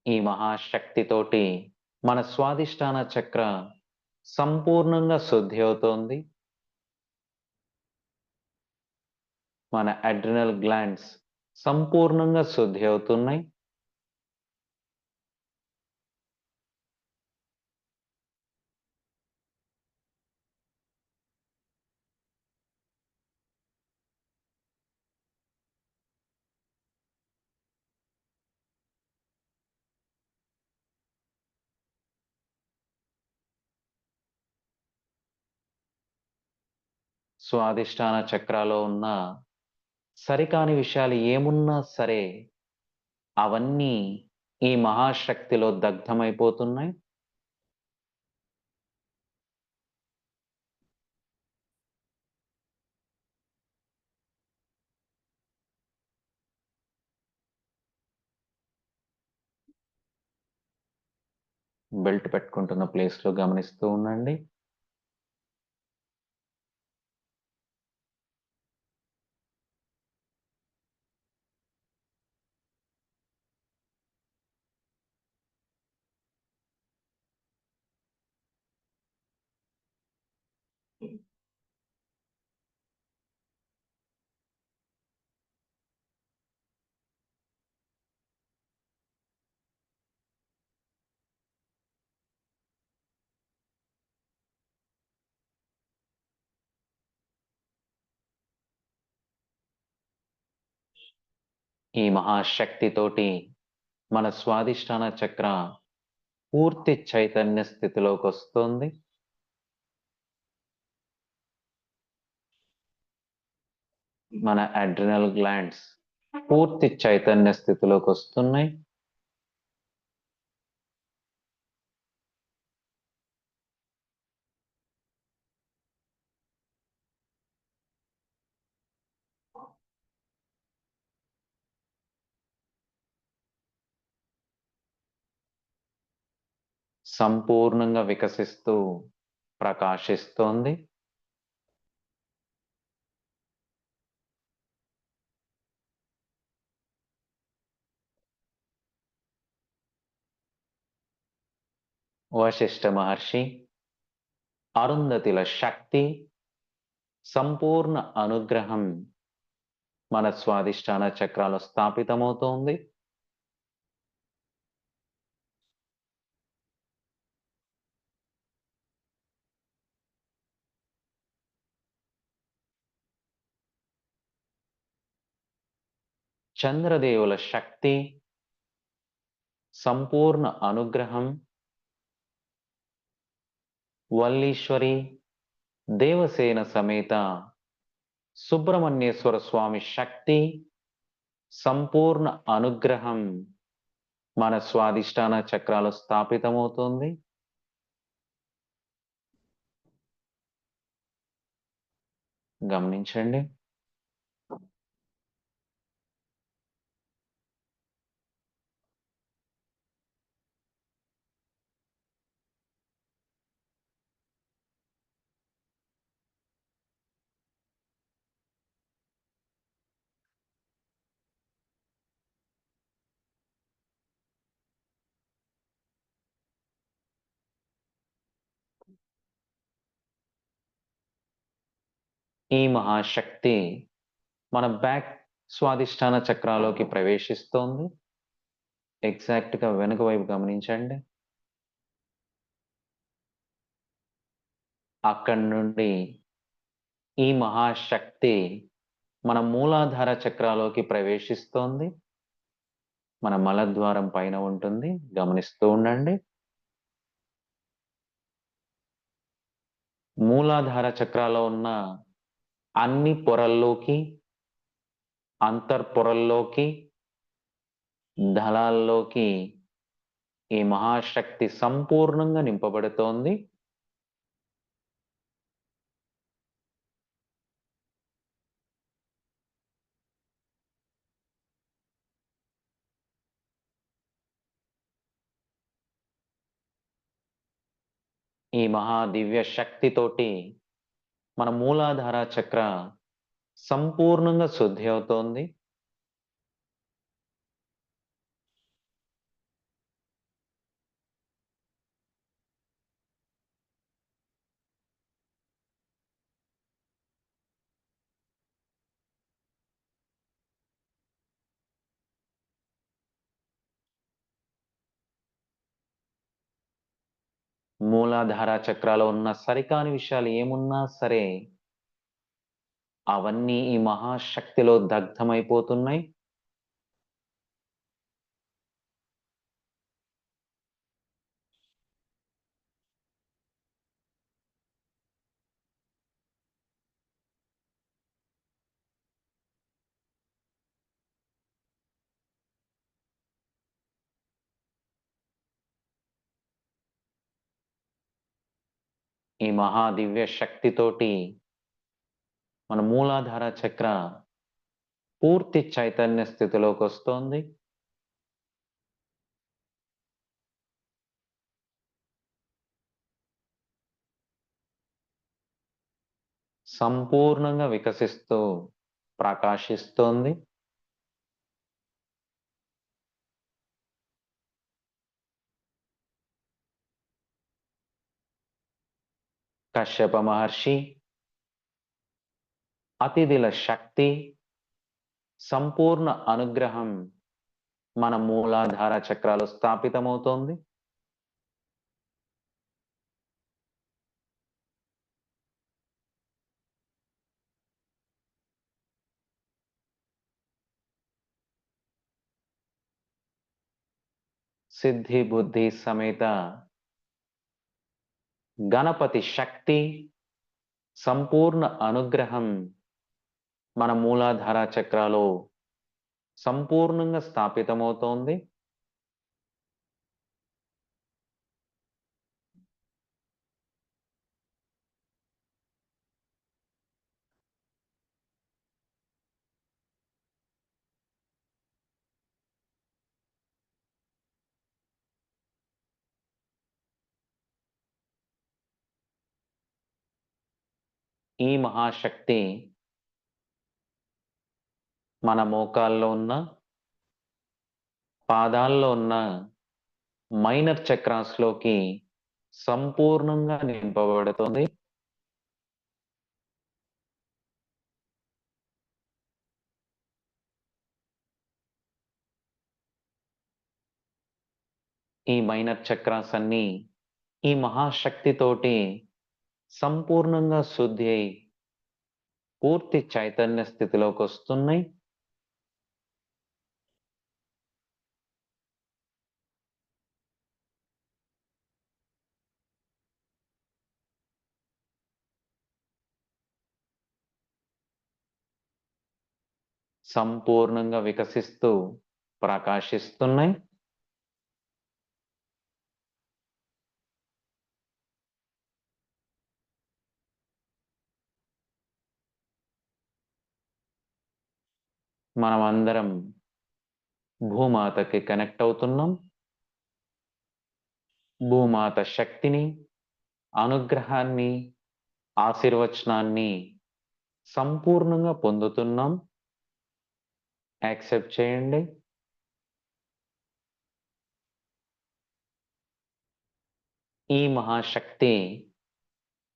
ఈ మహాశక్తితోటి మన స్వాదిష్టాన చక్ర సంపూర్ణంగా శుద్ధి అవుతోంది. మన అడ్రినల్ గ్లాండ్స్ సంపూర్ణంగా శుద్ధి అవుతున్నాయి. స్వాదిష్టాన చక్రాలో ఉన్న సరికాని విషయాలు ఏమున్నా సరే అవన్నీ ఈ మహాశక్తిలో దగ్ధమైపోతున్నాయి. బెల్ట్ పెట్టుకుంటున్న ప్లేస్ లో గమనిస్తూ ఉండండి. ఈ మహాశక్తితోటి మన స్వాదిష్టాన చక్ర పూర్తి చైతన్య స్థితిలోకి వస్తుంది. మన అడ్రినల్ గ్లాండ్స్ పూర్తి చైతన్య స్థితిలోకి వస్తున్నాయి. సంపూర్ణంగా వికసిస్తూ ప్రకాశిస్తోంది. వశిష్ఠ మహర్షి అరుంధతిల శక్తి సంపూర్ణ అనుగ్రహం మన స్వాదిష్టాన చక్రాలు స్థాపితమవుతోంది. చంద్రదేవుల శక్తి సంపూర్ణ అనుగ్రహం వల్లీశ్వరి దేవసేన సమేత సుబ్రహ్మణ్యేశ్వర స్వామి శక్తి సంపూర్ణ అనుగ్రహం మన స్వాదిష్టాన చక్రాలు స్థాపితమవుతుంది. గమనించండి. ఈ మహాశక్తి మన బ్యాక్ స్వాదిష్టాన చక్రాలోకి ప్రవేశిస్తోంది. ఎగ్జాక్ట్‌గా వెనుక వైపు గమనించండి. అక్కడి నుండి ఈ మహాశక్తి మన మూలాధార చక్రాలోకి ప్రవేశిస్తోంది. మన మలద్వారం పైన ఉంటుంది. గమనిస్తూ ఉండండి. మూలాధార చక్రాలో ఉన్న అన్ని పొరల్లోకి, అంతర్పొరల్లోకి, దళాల్లోకి ఈ మహాశక్తి సంపూర్ణంగా నింపబడుతోంది. ఈ మహాదివ్య శక్తితోటి మన మూలాధార చక్ర సంపూర్ణంగా శుద్ధి అవుతోంది. మూలాధార చక్రాలో ఉన్న సరికాని విషయాలు ఏమున్నా సరే అవన్నీ ఈ మహాశక్తిలో దగ్ధమైపోతున్నాయి. ఈ మహాదివ్య శక్తితోటి మన మూలాధార చక్ర పూర్తి చైతన్య స్థితిలోకి వస్తోంది. సంపూర్ణంగా వికసిస్తూ ప్రకాశిస్తోంది. కశ్యప మహర్షి అతిథుల శక్తి, సంపూర్ణ అనుగ్రహం మన మూలాధార చక్రాలు స్థాపితమవుతోంది. సిద్ధి బుద్ధి సమేత గణపతి శక్తి, సంపూర్ణ అనుగ్రహం మన మూలాధార చక్రాలో సంపూర్ణంగా స్థాపితమవుతోంది. ఈ మహాశక్తి మన మోకాల్లో ఉన్న, పాదాల్లో ఉన్న మైనర్ చక్రాస్‌లోకి సంపూర్ణంగా నింపబడుతుంది. ఈ మైనర్ చక్రాస్ అన్నీ ఈ మహాశక్తితోటి సంపూర్ణంగా శుద్ధి అయి పూర్తి చైతన్య స్థితిలోకి వస్తున్నాయి. సంపూర్ణంగా వికసిస్తూ ప్రకాశిస్తున్నాయి. మనమందరం భూమాతకి కనెక్ట్ అవుతున్నాం. భూమాత శక్తిని, అనుగ్రహాన్ని, ఆశీర్వచనాన్ని సంపూర్ణంగా పొందుతున్నాం. యాక్సెప్ట్ చేయండి. ఈ మహాశక్తి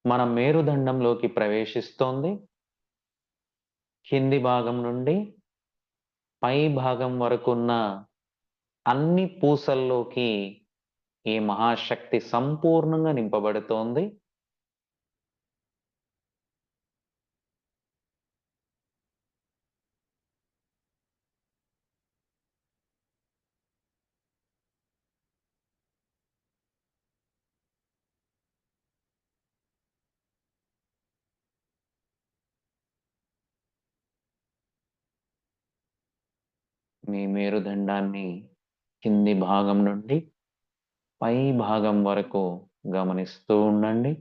మన మేరుదండంలోకి ప్రవేశిస్తోంది. కింది భాగం నుండి పై భాగం వరకున్న అన్ని పూసల్లోకి ఈ మహాశక్తి సంపూర్ణంగా నింపబడుతోంది. మీ మేరుదండాన్ని కింది భాగం నుండి పై భాగం వరకు గమనిస్తూ ఉండండి.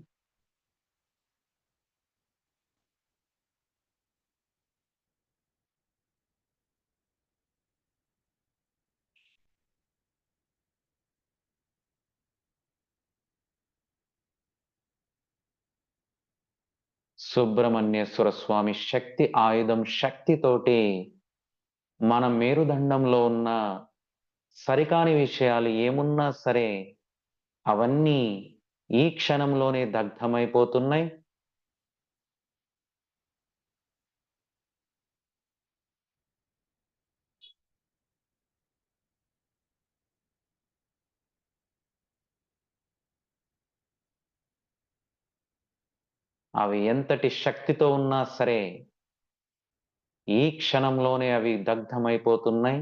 సుబ్రహ్మణ్యేశ్వర స్వామి శక్తి ఆయుధం శక్తితోటి మన మేరుదండంలో ఉన్న సరికాని విషయాలు ఏమున్నా సరే అవన్నీ ఈ క్షణంలోనే దగ్ధమైపోతున్నాయి. అవి ఎంతటి శక్తితో ఉన్నా సరే ఈ క్షణంలోనే అవి దగ్ధమైపోతున్నాయి.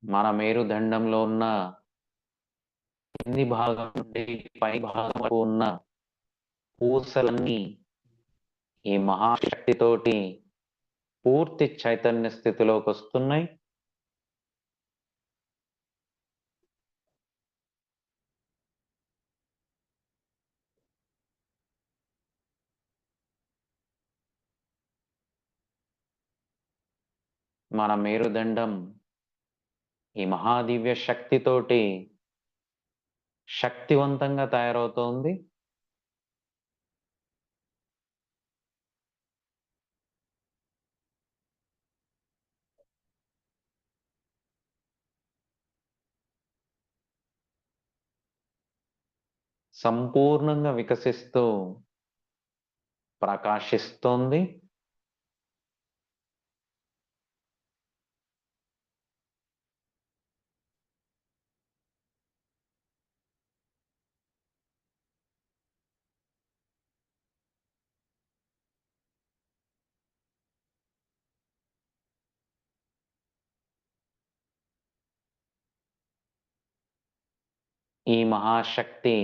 మన మేరుదండంలో ఉన్న కింది భాగం నుండి పై భాగం వరకు ఉన్న పూసలన్నీ ఈ మహాశక్తితోటి పూర్తి చైతన్య స్థితిలోకి వస్తున్నాయి. మన మేరుదండం ఈ మహాదివ్య శక్తితోటి శక్తివంతంగా తయారవుతోంది. సంపూర్ణంగా వికసిస్తూ ప్రకాశిస్తోంది. ఈ మహాశక్తి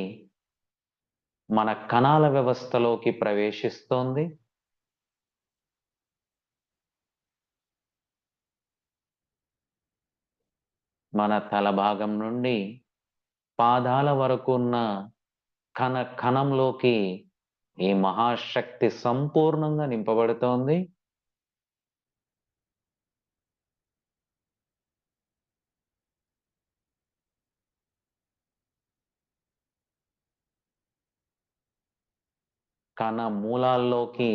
మన కణాల వ్యవస్థలోకి ప్రవేశిస్తోంది. మన తల భాగం నుండి పాదాల వరకు ఉన్న కణంలోకి ఈ మహాశక్తి సంపూర్ణంగా నింపబడుతోంది. కణ మూలాల్లోకి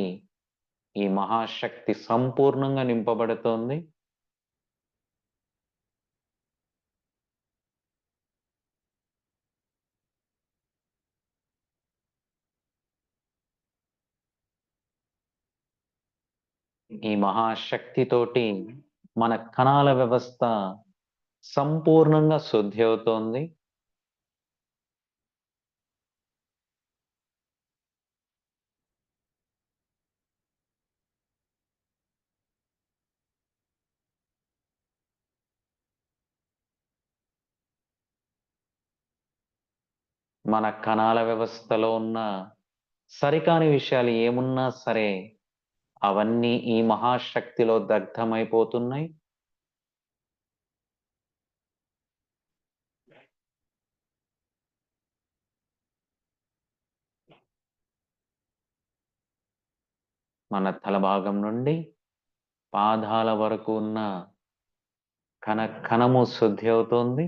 ఈ మహాశక్తి సంపూర్ణంగా నింపబడుతోంది. ఈ మహాశక్తితోటి మన కణాల వ్యవస్థ సంపూర్ణంగా శుద్ధి అవుతోంది. మన కణాల వ్యవస్థలో ఉన్న సరికాని విషయాలు ఏమున్నా సరే, అవన్నీ ఈ మహాశక్తిలో దగ్ధమైపోతున్నాయి. మన తల భాగం నుండి పాదాల వరకు ఉన్న కణము శుద్ధి అవుతోంది.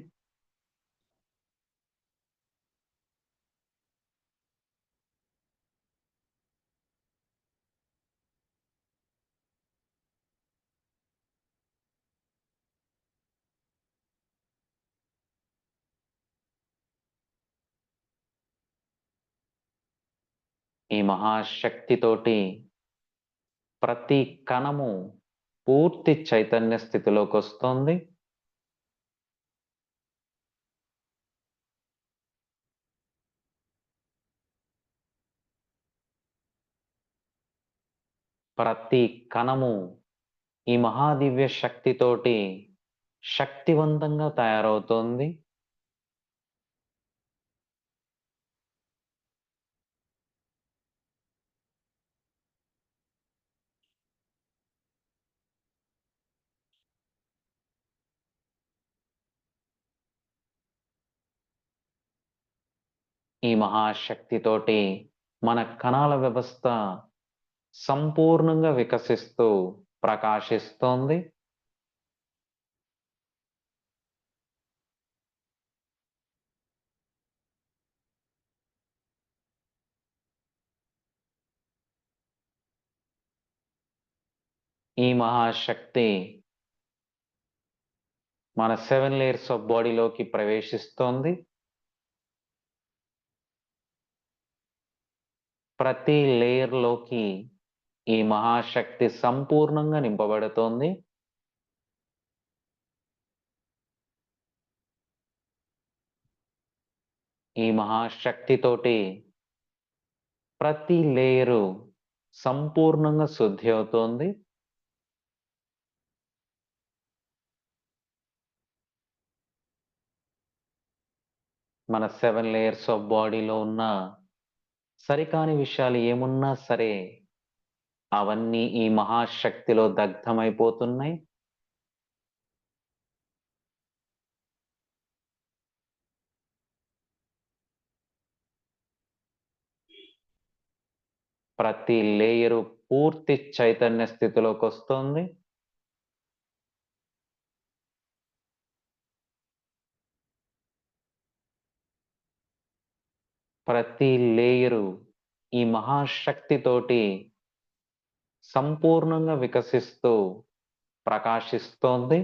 ఈ మహాశక్తితోటి ప్రతి కణము పూర్తి చైతన్య స్థితిలోకొస్తోంది. ప్రతి కణము ఈ మహాదివ్య శక్తితోటి శక్తివంతంగా తయారవుతోంది. ఈ మహాశక్తితోటి మన కణాల వ్యవస్థ సంపూర్ణంగా వికసిస్తూ ప్రకాశిస్తోంది. ఈ మహాశక్తి మన 7 లేయర్స్ ఆఫ్ బాడీలోకి ప్రవేశిస్తోంది. ప్రతి లేయర్‌లోకి ఈ మహాశక్తి సంపూర్ణంగా నింపబడుతోంది. ఈ మహాశక్తితోటి ప్రతి లేయరు సంపూర్ణంగా శుద్ధి అవుతోంది. మన 7 లేయర్స్ ఆఫ్ బాడీలో ఉన్న సరికాని విషయాలు ఏమున్నా సరే, అవన్నీ ఈ మహాశక్తిలో దగ్ధమైపోతున్నాయి. ప్రతి లేయరు పూర్తి చైతన్య స్థితిలోకొస్తోంది. ప్రతి లేయరు ఈ మహాశక్తితోటి సంపూర్ణంగా వికసిస్తూ ప్రకాశిస్తోంది.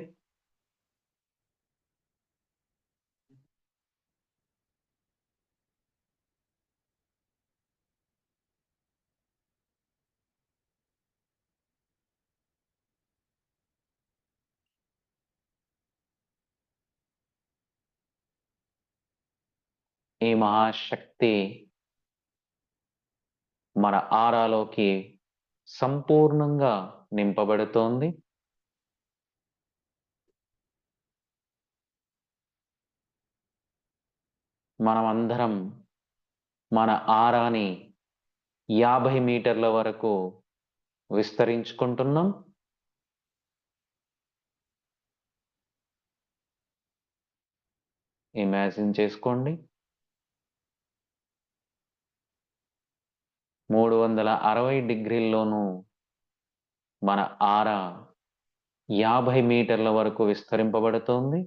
ఈ మహాశక్తి మన ఆరాలోకి సంపూర్ణంగా నింపబడుతోంది. మనమందరం మన ఆరాని 50 మీటర్ల వరకు విస్తరించుకుంటున్నాం. ఇమాజిన్ చేసుకోండి. 360 డిగ్రీల్లోనూ మన ఆరా 50 మీటర్ల వరకు విస్తరింపబడుతోంది.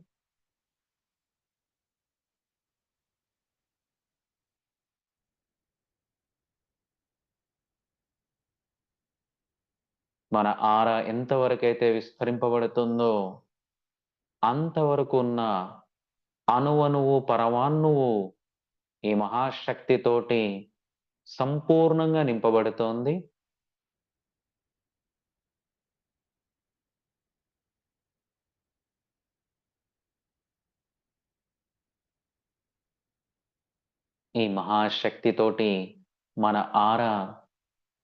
మన ఆరా ఎంతవరకైతే విస్తరింపబడుతుందో అంతవరకు ఉన్న అణువణువు, పరమాణువు ఈ మహాశక్తితోటి సంపూర్ణంగా నింపబడుతోంది. ఈ మహాశక్తితోటి మన ఆరా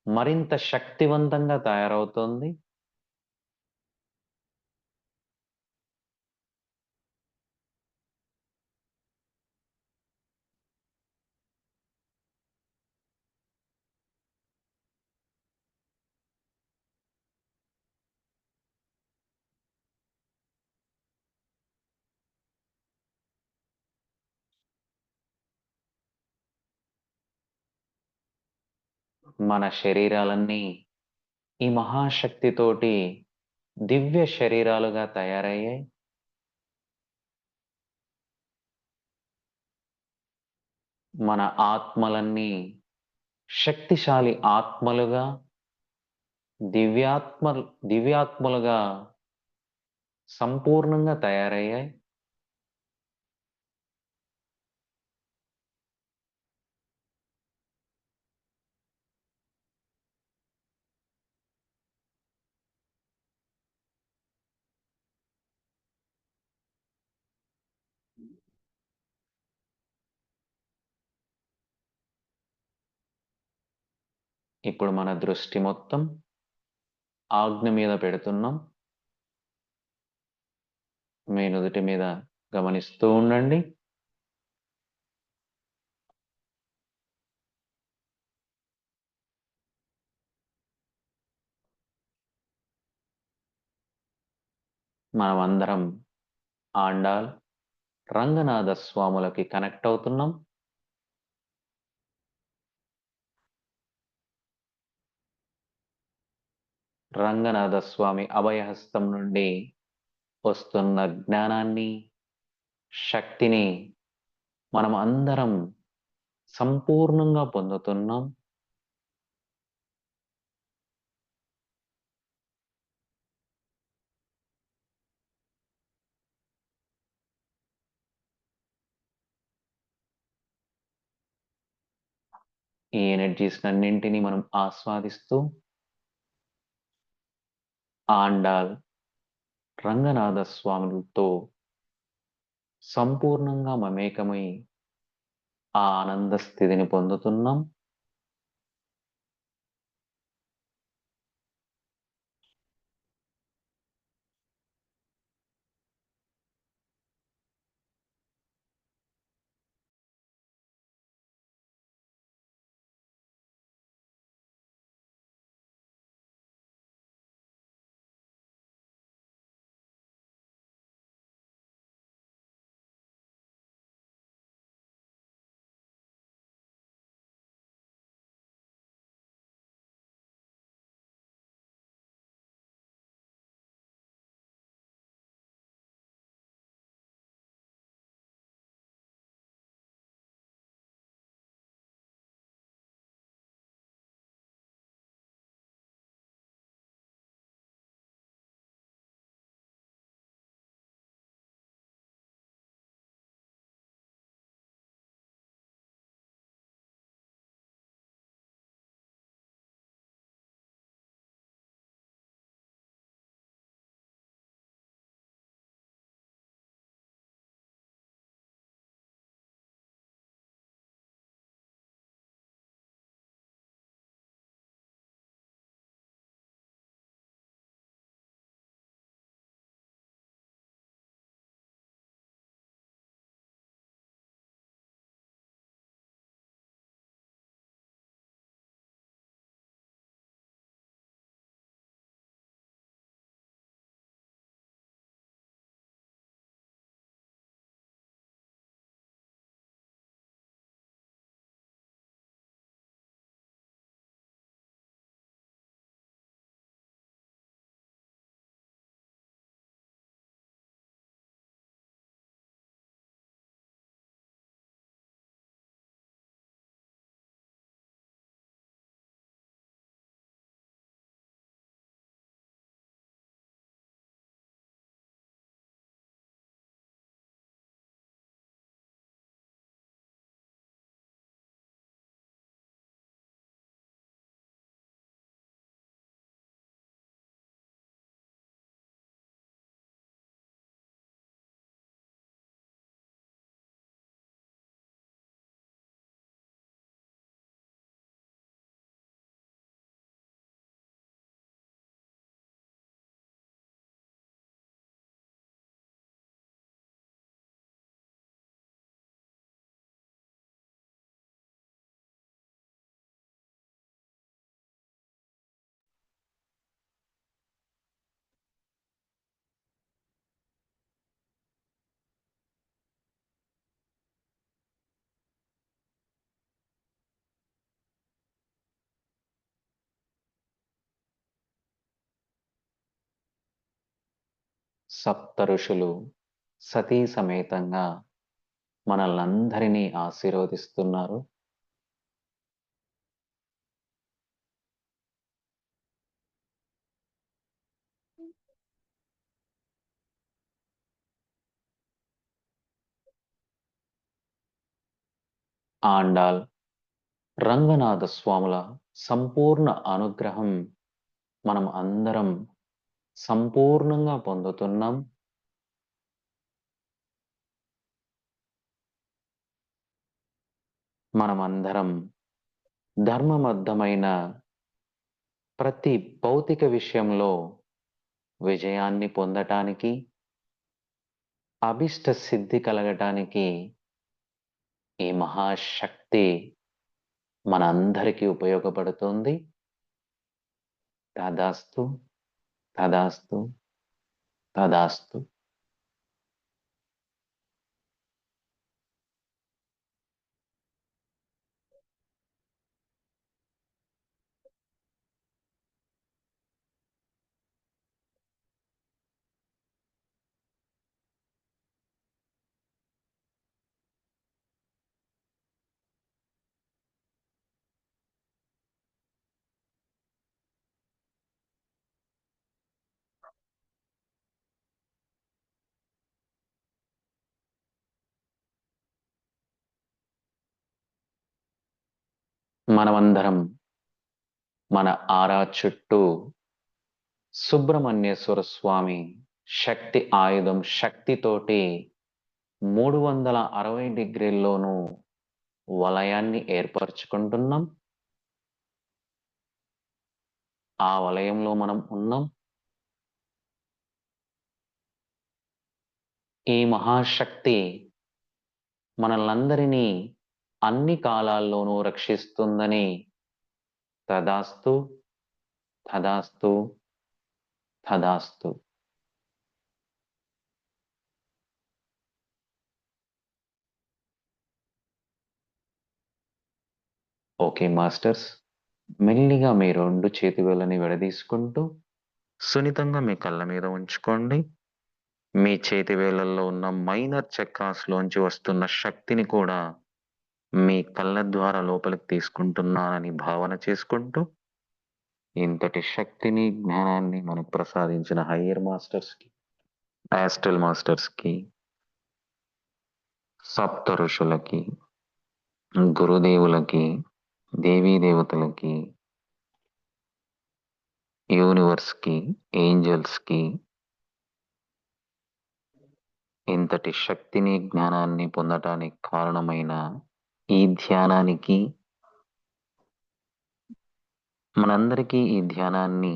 మరింత శక్తివంతంగా తయారవుతుంది. మన శరీరాలన్నీ ఈ మహాశక్తితోటి దివ్య శరీరాలుగా తయారయ్యాయి. మన ఆత్మలన్నీ శక్తిశాలి ఆత్మలుగా, దివ్యాత్మ దివ్యాత్మలుగా సంపూర్ణంగా తయారయ్యాయి. ఇప్పుడు మన దృష్టి మొత్తం ఆజ్ఞ మీద పెడుతున్నాం. మీ నుదుటి మీద గమనిస్తూ ఉండండి. మనమందరం ఆండాల్ రంగనాథ స్వాములకి కనెక్ట్ అవుతున్నాం. రంగనాథ స్వామి అభయహస్తం నుండి వస్తున్న జ్ఞానాన్ని, శక్తిని మనం అందరం సంపూర్ణంగా పొందుతున్నాం. ఈ ఎనర్జీస్ అన్నింటినీ మనం ఆస్వాదిస్తూ ఆండాల్ రంగనాథ స్వాములతో సంపూర్ణంగా మమేకమై ఆ ఆనంద స్థితిని పొందుతున్నాం. సప్త ఋషులు సతీ సమేతంగా మనల్నందరినీ ఆశీర్వదిస్తున్నారు. ఆండాల్ రంగనాథ స్వాముల సంపూర్ణ అనుగ్రహం మనం అందరం సంపూర్ణంగా పొందుతున్నాం. మనమందరం ధర్మబద్ధమైన ప్రతి భౌతిక విషయంలో విజయాన్ని పొందటానికి, అభిష్ట సిద్ధి కలగటానికి ఈ మహాశక్తి మనందరికీ ఉపయోగపడుతుంది. తదాస్తు, తదాస్తు, తదాస్తు. మనమందరం మన ఆరా చుట్టూ సుబ్రహ్మణ్యేశ్వర స్వామి శక్తి ఆయుధం శక్తితోటి 360 డిగ్రీల్లోనూ వలయాన్ని ఏర్పరచుకుంటున్నాం. ఆ వలయంలో మనం ఉన్నాం. ఈ మహాశక్తి మనల్నందరినీ అన్ని కాలాల్లోనూ రక్షిస్తుందని తదాస్తు, తదాస్తు, తదాస్తు. ఓకే మాస్టర్స్, మెల్లిగా మీ 2 చేతి వేళ్ళని విడదీసుకుంటూ సున్నితంగా మీ కళ్ళ మీద ఉంచుకోండి. మీ చేతి వేళ్ళల్లో ఉన్న మైనర్ చక్రాస్లోంచి వస్తున్న శక్తిని కూడా మీ కళ్ళ ద్వారా లోపలికి తీసుకుంటున్నానని భావన చేసుకుంటూ, ఇంతటి శక్తిని జ్ఞానాన్ని మనకు ప్రసాదించిన హయ్యర్ మాస్టర్స్కి, యాస్ట్రల్ మాస్టర్స్కి, సప్త ఋషులకి, గురుదేవులకి, దేవీ దేవతలకి, యూనివర్స్కి, ఏంజల్స్కి, ఇంతటి శక్తిని జ్ఞానాన్ని పొందటానికి కారణమైన ఈ ధ్యానానికి, మనందరికీ ఈ ధ్యానాన్ని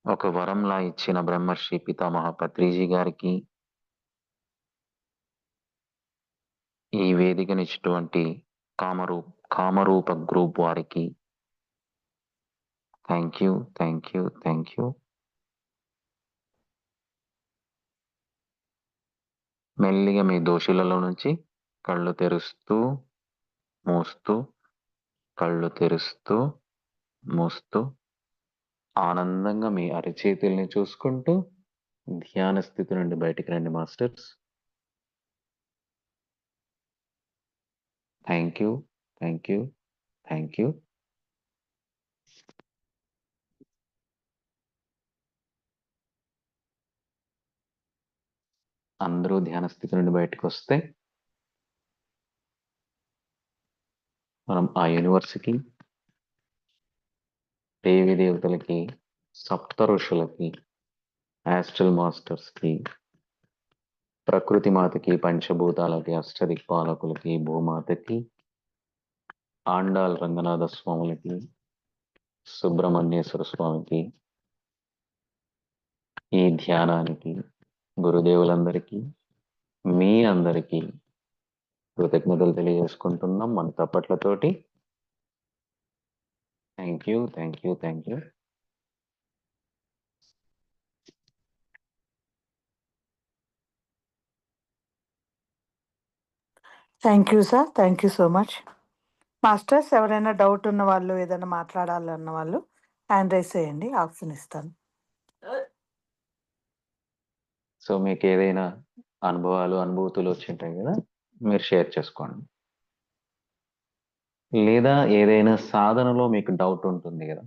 ఒక వరంలా ఇచ్చిన బ్రహ్మర్షి పితామహ పత్రిజీ గారికి, ఈ వేదికనిచ్చినటువంటి కామరూప గ్రూప్ వారికి thank you, thank you, thank you. మెల్లిగా మీ దోషులలో నుంచి కళ్ళు తెరుస్తూ మూస్తూ, కళ్ళు తెరుస్తూ మూస్తూ, ఆనందంగా మీ అరచేతుల్ని చూసుకుంటూ ధ్యాన స్థితి నుండి బయటికి రండి masters. Thank you, thank you, thank you. అందరూ ధ్యాన స్థితి నుండి బయటకు వస్తే మనం ఆ యూనివర్స్కి, దేవి దేవతలకి, సప్త ఋషులకి, యాస్ట్రల్ మాస్టర్స్కి, ప్రకృతి మాతకి, పంచభూతాలకి, అష్టదిక్పాలకులకి, భూమాతకి, ఆండాల్ రంగనాథ స్వాములకి, సుబ్రహ్మణ్యేశ్వర స్వామికి, ఈ ధ్యానానికి గురుదేవులందరికీ, మీ అందరికీ కృతజ్ఞతలు తెలియజేసుకుంటున్నాం మన తప్పట్లతోటి. Thank you, thank you, thank you. Thank you sir, thank you so much. Masters, ఎవరైనా డౌట్ ఉన్న వాళ్ళు, ఏదైనా మాట్లాడాలన్న వాళ్ళు హ్యాండ్ రైస్ చేయండి, ఆప్షన్ ఇస్తాను. సో మీకు ఏదైనా అనుభవాలు, అనుభూతులు వచ్చుంటాయి కదా! మీరు షేర్ చేసుకోండి. లేదా ఏదైనా సాధనలో మీకు డౌట్ ఉంటుంది కదా!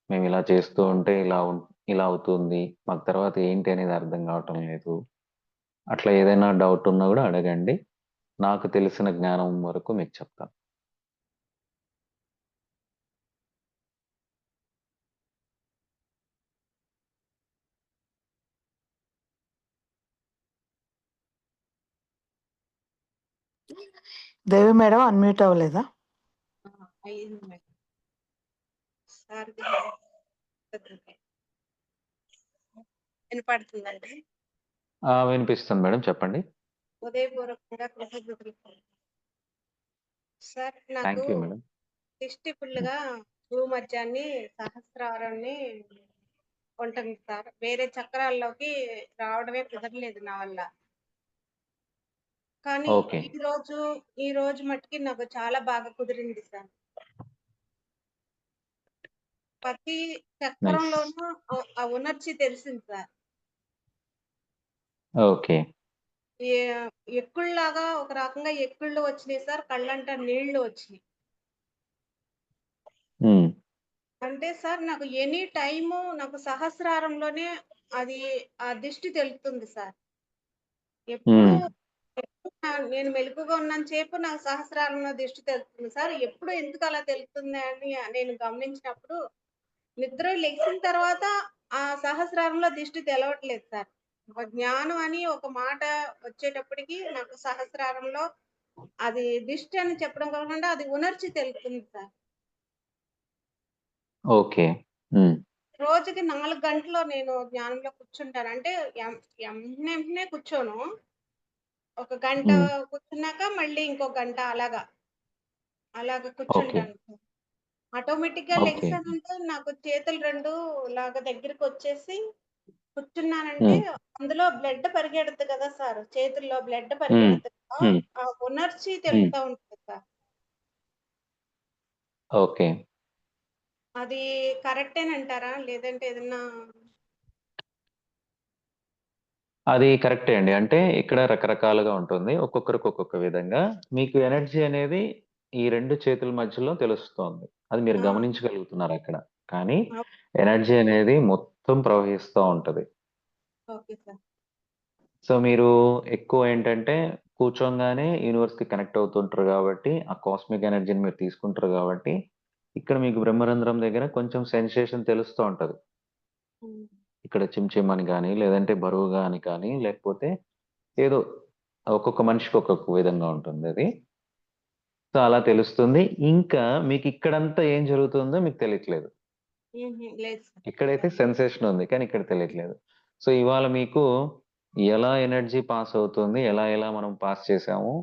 మేము ఇలా చేస్తూ ఉంటే ఇలా అవుతుంది. మాకు తర్వాత ఏంటి అనేది అర్థం కావటం లేదు. అట్లా ఏదైనా డౌట్ ఉన్నా కూడా అడగండి. నాకు తెలిసిన జ్ఞానం వరకు మీకు చెప్తాను. దేవి మేడం అన్మ్యూట్ అవ్వలేదా? అయ్యింది మేడం. సార్ వినపడుతుందండి. వినిపిస్తుంది మేడం, చెప్పండి. ఉదయపూర్వకంగా కృతజ్ఞతలు. సార్ నాకు థ్యాంక్ యూ మేడం. దిష్టి ఫుల్గా భూమధ్యాన్ని సహస్రారాన్ని ఉంటుంది సార్. వేరే చక్రాల్లోకి రావడమే కుదరలేదు నా వల్ల. కానీ ఓకే. ఈ రోజు మట్టుకి నాకు చాలా బాగా కుదిరింది సార్. ప్రతి నైస్. చక్రంలోనూ ఆ ఉనర్చి తెలిసింది సార్. ఓకే. ఎక్కుళ్ళలాగా ఒక రకంగా ఎక్కుళ్ళు వచ్చినాయి సార్. కళ్ళంట నీళ్లు వచ్చినాయి. హ్మ్. అంటే సార్ నాకు ఎనీ టైము నాకు సహస్రారంలోనే అది ఆ దిష్టి తెలుస్తుంది సార్. ఎప్పుడు హ్మ్. నేను మెలకుగా ఉన్నంత సేపు నాకు సహస్రారంలో దిష్టి తెలుస్తుంది సార్. ఎప్పుడు ఎందుకు అలా తెలుస్తుంది అని నేను గమనించినప్పుడు నిద్ర లెగిసిన తర్వాత ఆ సహస్రారంలో దిష్టి తెలవట్లేదు సార్. ఒక జ్ఞానం అని ఒక మాట వచ్చేటప్పటికి నాకు సహస్రారంలో అది దిష్టి అని చెప్పడం కాకుండా అది ఉనర్చి తెలుస్తుంది సార్. ఓకే. హ్మ్. రోజుకి 4 గంటలు నేను ధ్యానంలో కూర్చుంటాను. అంటే వెంటనే కూర్చోను. ఒక గంట హ్మ్. కూర్చున్నాక మళ్ళీ ఇంకో గంట అలాగా ఓకే. కూర్చుంటాను. ఆటోమేటిక్‌గా ఓకే. లెగిసానంటే నాకు చేతులు 2 ఇలాగ దగ్గరకొచ్చేసి కూర్చున్నానంటే హ్మ్. అందులో బ్లడ్ పరిగెడుద్ది కదా సార్. చేతుల్లో బ్లడ్ హ్మ్. పరిగెడుద్ది కదా! హ్మ్. ఆ ఉనర్చి హ్మ్. తెలుస్తా ఉంటది సార్. ఓకే. అది కరెక్టేనంటారా? లేదంటే ఏదన్నా అది కరెక్టే అండి. అంటే ఇక్కడ రకరకాలుగా ఉంటుంది. ఒక్కొక్కరికి ఒక్కొక్క విధంగా. మీకు ఎనర్జీ అనేది ఈ 2 చేతుల మధ్యలో తెలుస్తోంది. అది మీరు ఆ! గమనించగలుగుతున్నారక్కడ. కానీ ఓ ఎనర్జీ అనేది మొత్తం ప్రవహిస్తా ఉంటది. Okay sir. సో, మీరు ఎక్కువ ఏంటంటే కూర్చోంగానే యూనివర్స్‌కి కనెక్ట్ అవుతుంటారు గాబట్టి, ఆ కాస్మిక్ ఎనర్జీని మీరు తీసుకుంటారు గాబట్టి, ఇక్కడ మీకు బ్రహ్మరంధ్రం దగ్గర కొంచెం సెన్సేషన్ తెలుస్తూ ఉంటది. హ్మ్. ఇక్కడ చిమ్‌చిమ్మని గానీ, లేదంటే బరువుగా అని కానీ, లేకపోతే ఏదో ఒక్కొక్క మనిషికి ఒక్కొక్క విధంగా ఉంటుందది. సో, అలా తెలుస్తుంది. ఇంకా మీకిక్కడంతా ఏం జరుగుతుందో మీకు తెలియట్లేదు. హుహు. లేదు సార్. ఇక్కడైతే సెన్సేషన్ ఉంది. కానీ ఇక్కడ తెలియట్లేదు. సో, ఇవాళ మీకు ఎలా ఎనర్జీ పాస్ అవుతుంది, ఎలా మనం పాస్ చేశాము,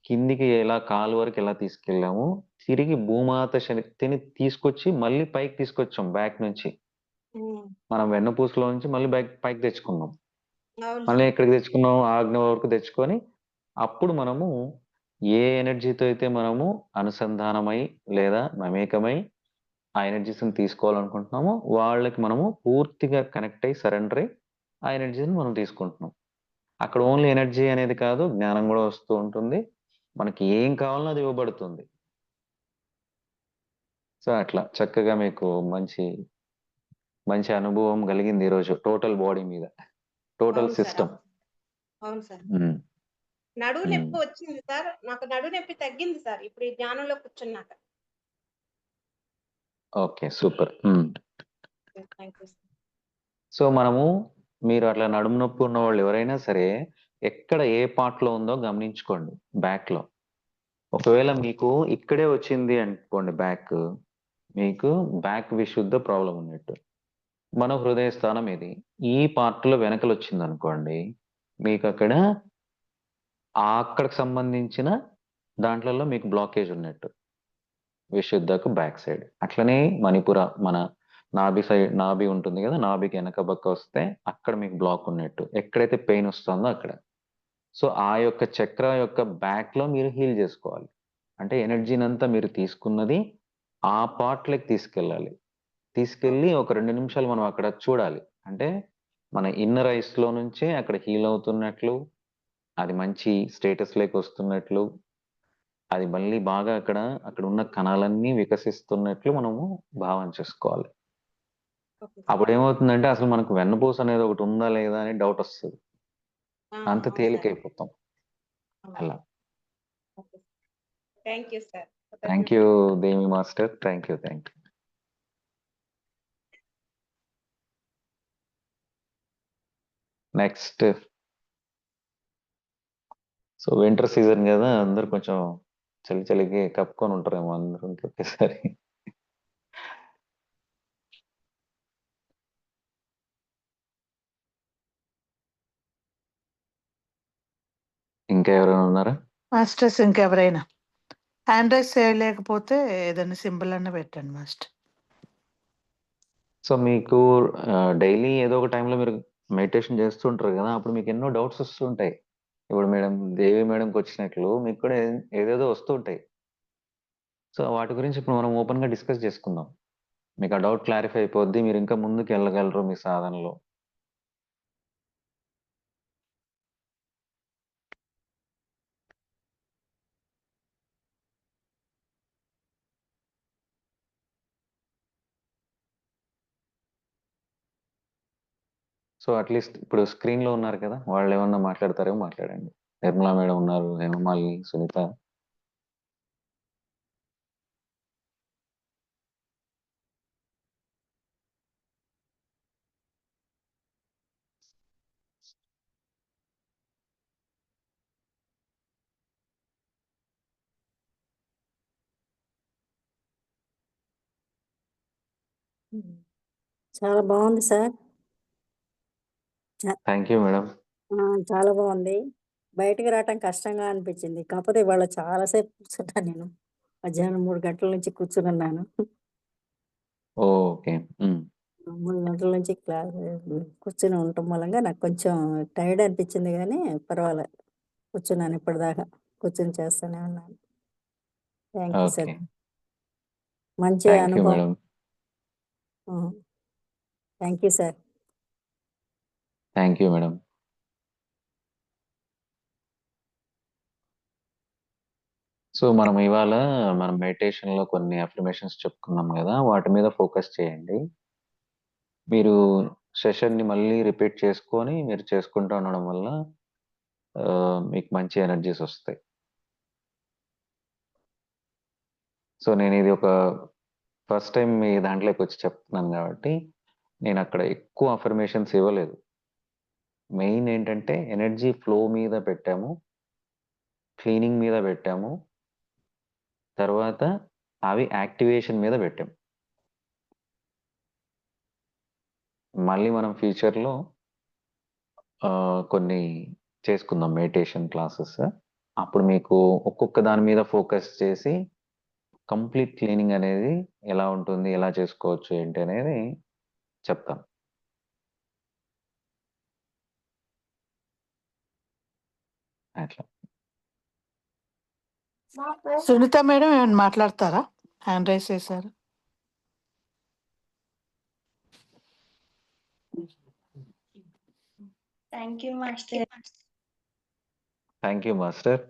కిందికి ఎలా కాలు వరకు ఎలా తీసుకెళ్ళాము, తిరిగి భూమాత శక్తిని తీసుకొచ్చి మళ్ళీ పైకి తీసుకొచ్చాం బ్యాక్ నుంచి. హ్మ్. మనం వెన్నపూసలో నుంచి మళ్ళీ పైకి తెచ్చుకున్నాం. అవును మళ్ళీ సార్. ఎక్కడికి తెచ్చుకున్నాం? ఆజ్ఞ వరకు తెచ్చుకొని, అప్పుడు మనము ఏ ఎనర్జీతో అయితే మనము అనుసంధానమై లేదా మమేకమై ఆ ఎనర్జీస్‌ని తీసుకోవాలనుకుంటున్నామో, వాళ్ళకి మనము పూర్తిగా కనెక్ట్ అయ్యి, సరెండర్ అయ్యి, ఆ ఎనర్జీని మనం తీసుకుంటున్నాం. అక్కడ ఓన్లీ ఎనర్జీ అనేది కాదు, జ్ఞానం గూడా వస్తూ ఉంటుంది. మనకి ఏం కావాలనో అది ఇవ్వబడుతుంది. సో, అట్లా చక్కగా మీకు మంచి అనుభవం కలిగింది ఈరోజు టోటల్ బాడీ మీద. టోటల్ అవును సార్. సిస్టమ్. అవును సార్. హ్మ్. నడుము హ్మ్. నొప్పి వచ్చింది సార్. నాకు నడుము నొప్పి తగ్గింది సార్. ఇప్పుడు ఈ ధ్యానంలో కూర్చున్నాక. ఓకే. సూపర్. హ్మ్. Thank you sir. సో, మీరు అట్లా నడుము నొప్పి ఉన్నవాళ్ళు ఎవరైనా సరే, ఎక్కడ ఏ పార్ట్‌లో ఉందో గమనించుకోండి బ్యాక్‌లో. ఒకవేళ మీకు ఇక్కడే వచ్చింది అనుకోండి బ్యాక్, మీకు బ్యాక్ విశుద్ధ ప్రాబ్లమ్ ఉన్నట్టు. మన హృదయ స్థానం ఇది. ఈ పార్ట్‌లో వెనకలొచ్చిందనుకోండి, మీకక్కడ అక్కడికి సంబంధించిన దాంట్లలో మీకు బ్లాకేజ్ ఉన్నట్టు. విశుద్ధకు బ్యాక్ సైడ్. అట్లనే మణిపుర మన నాభి ఉంటుంది గదా! నాభికి ఎనక పక్క వస్తే అక్కడ మీకు బ్లాక్ ఉన్నట్టు. ఎక్కడైతే పెయిన్ వస్తుందో అక్కడ. సో, ఆ యొక్క చక్ర యొక్క బ్యాక్‌లో మీరు హీల్ జేసుకోవాలి. అంటే ఎనర్జీనంతా మీరు తీసుకున్నది ఆ పార్ట్‌లోకి తీసుకెళ్ళాలి. తీసుకెళ్ళి ఓకే. ఒక 2 నిమిషాలు మనం అక్కడ చూడాలి. అంటే మన ఇన్నర్ ఐస్‌లో నుంచే అక్కడ హీల్ అవుతున్నట్లు, అది మంచి స్టేటస్‌లోకి వస్తున్నట్లు, అది మళ్ళీ బాగా అక్కడున్న కణాలన్నీ వికసిస్తున్నట్లు మనము భావన చేసుకోవాలి. Okay sir. అప్పుడేమవుతుందంటే అసలు మనకు వెన్నుపూస అనేది ఒకటి ఉందా లేదా అని డౌటొస్తది. అంత అవును సార్. తేలికైపోతాం. అవును. అలా. Okay. Thank you sir. Thank you Devi master. Thank you. Next. So winter season గదా! అందరూ కొంచెం చలికి కప్పుకొని ఉంటారేమో అందరూ ఒకేసారి. ఇంకా ఎవరైనా ఉన్నారా? మాస్టర్స్ ఇంకెవరైనా హ్యాండ్ రైస్ చేయలేకపోతే ఏదైనా సింబల్ అన్న పెట్టండి మాస్టర్. సో మీకు డైలీ ఏదో ఒక టైంలో మీరు మెడిటేషన్ చేస్తూ ఉంటారు కదా! అప్పుడు మీకు ఎన్నో డౌట్స్ వస్తూ ఉంటాయి. ఇప్పుడు దేవి మేడంకి వచ్చినట్లు మీకు కూడా ఏదేదో వస్తూ ఉంటాయి. సో వాటి గురించి ఇప్పుడు మనం ఓపెన్‌గా డిస్కస్ చేసుకుందాం. మీకు ఆ డౌట్ క్లారిఫై అయిపోద్ది. మీరు ఇంకా ముందుకు వెళ్ళగలరు మీ సాధనలో. సో అట్‌లీస్ట్ ఇప్పుడు స్క్రీన్‌లో ఉన్నారు కదా! వాళ్ళేమన్నా మాట్లాడతారేమో మాట్లాడండి. నిర్మలా మేడం ఉన్నారు, హేమమాలిని, సునీత. చాలా బాగుంది సార్. Thank you madam. చాలా బాగుంది. బయటికి రావటం కష్టంగా అనిపించింది. కాకపోతే ఇవాళ చాలా సేపు కూర్చున్నాను నేను. మధ్యాహ్నం 3 గంటల నుంచి కూర్చునున్నాను. ఓకే. 3 గంటల నుంచి కూర్చొని ఉండటం మూలంగా నాకు కొంచెం టైర్డ్ అనిపించింది గానీ పర్వాలే. కూర్చున్నాను ఇప్పటిదాకా. కూర్చొని చేస్తూనే ఉన్నాను. Thank you sir. ఓకే. మంచి థ్యాంక్ యూ అనుభవం. Madam. Thank you sir. Thank you madam. So మనం ఇవాళ మెడిటేషన్‌లో కొన్ని అఫర్మేషన్స్ చెప్పుకున్నాం గదా! వాటి మీద ఫోకస్ చేయండి. మీరు సెషన్‌ని మళ్ళీ రిపీట్ చేసుకొని మీరు చేసుకుంటూ ఉండడం వల్ల మీకు మంచి ఎనర్జీస్ ఒస్తాయి. సో నేనిది ఒక ఫస్ట్ టైమ్ మీ దాంట్లోకొచ్చి చెప్తున్నాను గాబట్టి, నేనక్కడ ఎక్కువ అఫర్మేషన్స్ ఇవ్వలేదు. మెయిన్ ఏంటంటే ఎనర్జీ ఫ్లో మీద పెట్టాము. క్లీనింగ్ మీద పెట్టాము. తర్వాత అవి యాక్టివేషన్ మీద పెట్టాం. మళ్ళీ మనం ఫ్యూచర్‌లో కొన్ని చేసుకుందాం మెడిటేషన్ క్లాసెస్. అప్పుడు మీకు ఒక్కొక్క దాని మీద ఫోకస్ చేసి కంప్లీట్ క్లీనింగ్ అనేది ఎలా ఉంటుంది? ఎలా చేసుకోవచ్చు? ఏంటి అనేది చెప్తాను. అట్లా. సునీత మేడం ఏమైనా మాట్లాడతారా? హ్యాండ్ రైస్ చేశారు. Thank you master. Thank you master.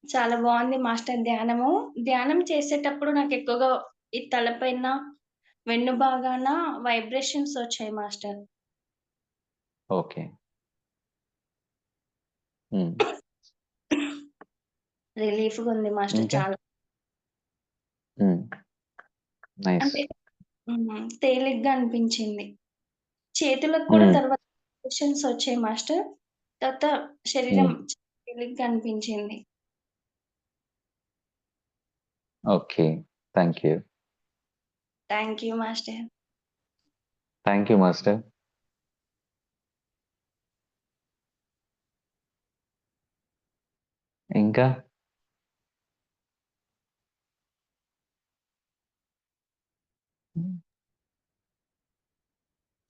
చాలా బాగుంది మాస్టర్ ధ్యానము. ధ్యానం చేసేటప్పుడు నాకు ఎక్కువగా ఈ తలపైన వెన్ను భాగాన వైబ్రేషన్స్ వచ్చాయి మాస్టర్. ఓకే. హ్మ్. రిలీఫ్‌గా ఉంది మాస్టర్ ఇంకా? చాలా. నైస్. అంటే తేలిగ్గా అనిపించింది. చేతులకు కూడా తర్వాత వైబ్రేషన్స్ వచ్చాయి మాస్టర్. తర్వాత శరీరం తేలిగ్గా అనిపించింది. Okay. Thank you. Thank you master. Thank you master. ఇంకా?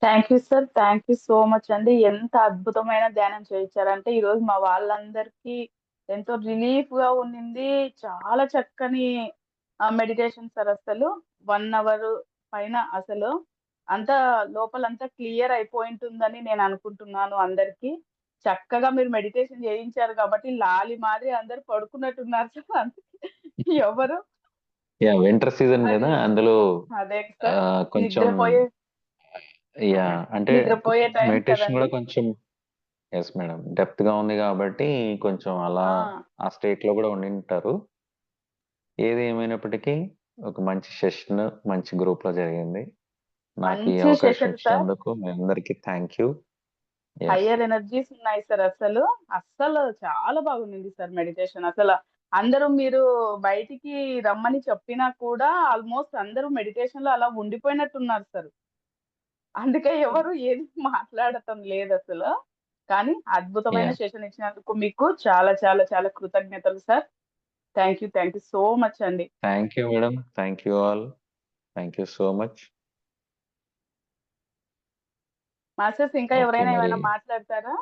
Thank you sir. Thank you so much అండి. ఎంత అద్భుతమైన ధ్యానం చేయించారంటే ఈరోజు మా వాళ్ళందరికీ ఎంతో రిలీఫ్‌గా ఉండింది. చాలా చక్కని మెడిటేషన్ సార్ అసలు. 1 అవర్ పైన అసలు. అంతా లోపలంతా క్లియర్ అయిపోయింటుందని నేను అనుకుంటున్నాను అందరికి. చక్కగా మీరు మెడిటేషన్ చేయించారు కాబట్టి లాలి మాదిరి అందరూ పడుకున్నట్టున్నారు సార్. అందుకే ఎవరు వింటర్ సీజన్ అది కదా, అందులో అదే సార్. కొంచెం నిద్రపోయే అంటే నిద్రపోయే టైం మెడిటేషన్ కూడా కదండి. కొంచెం ఎస్ మేడం డెప్త్ గా ఉంది కాబట్టి కొంచెం అలా ఆ ఆ స్టేట్ లో కూడా ఉండింటారు. ఏది ఏమైనప్పటికీ ఒక మంచి సెషన్ మంచి గ్రూప్ లో జరిగింది. నాకు ఈ మంచి అవకాశం సెషన్ సార్. ఇచ్చినందుకు మీ అందరికి thank you. Yes higher energies ఉన్నాయి సార్. అస్సలు చాలా బాగుంది సార్ మెడిటేషన్. అందరూ మీరు బయటికి రమ్మని చెప్పినా కూడా ఆల్మోస్ట్ అందరూ మెడిటేషన్ లో అలా ఉండిపోయినట్టున్నారు సార్. అందుకే ఎవరు ఏది మాట్లాడటం లేదు. కానీ అద్భుతమైన సెషన్ ఇచ్చినందుకు మీకు చాలా చాలా చాలా కృతజ్ఞతలు sir. Thank you so much అండి. Thank you madam, thank you all, thank you so much. Masters ఇంకా ఓకే ఎవరైనా మరి ఏమైనా మాట్లాడతారా?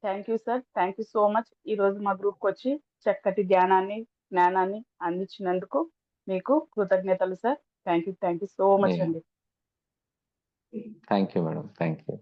Thank you sir. Thank you so much. ఈరోజు మా గ్రూప్కి వచ్చి చక్కటి జ్ఞానాన్ని అందించినందుకు మీకు కృతజ్ఞతలు sir. Thank you so much అండి. Thank you madam, thank you.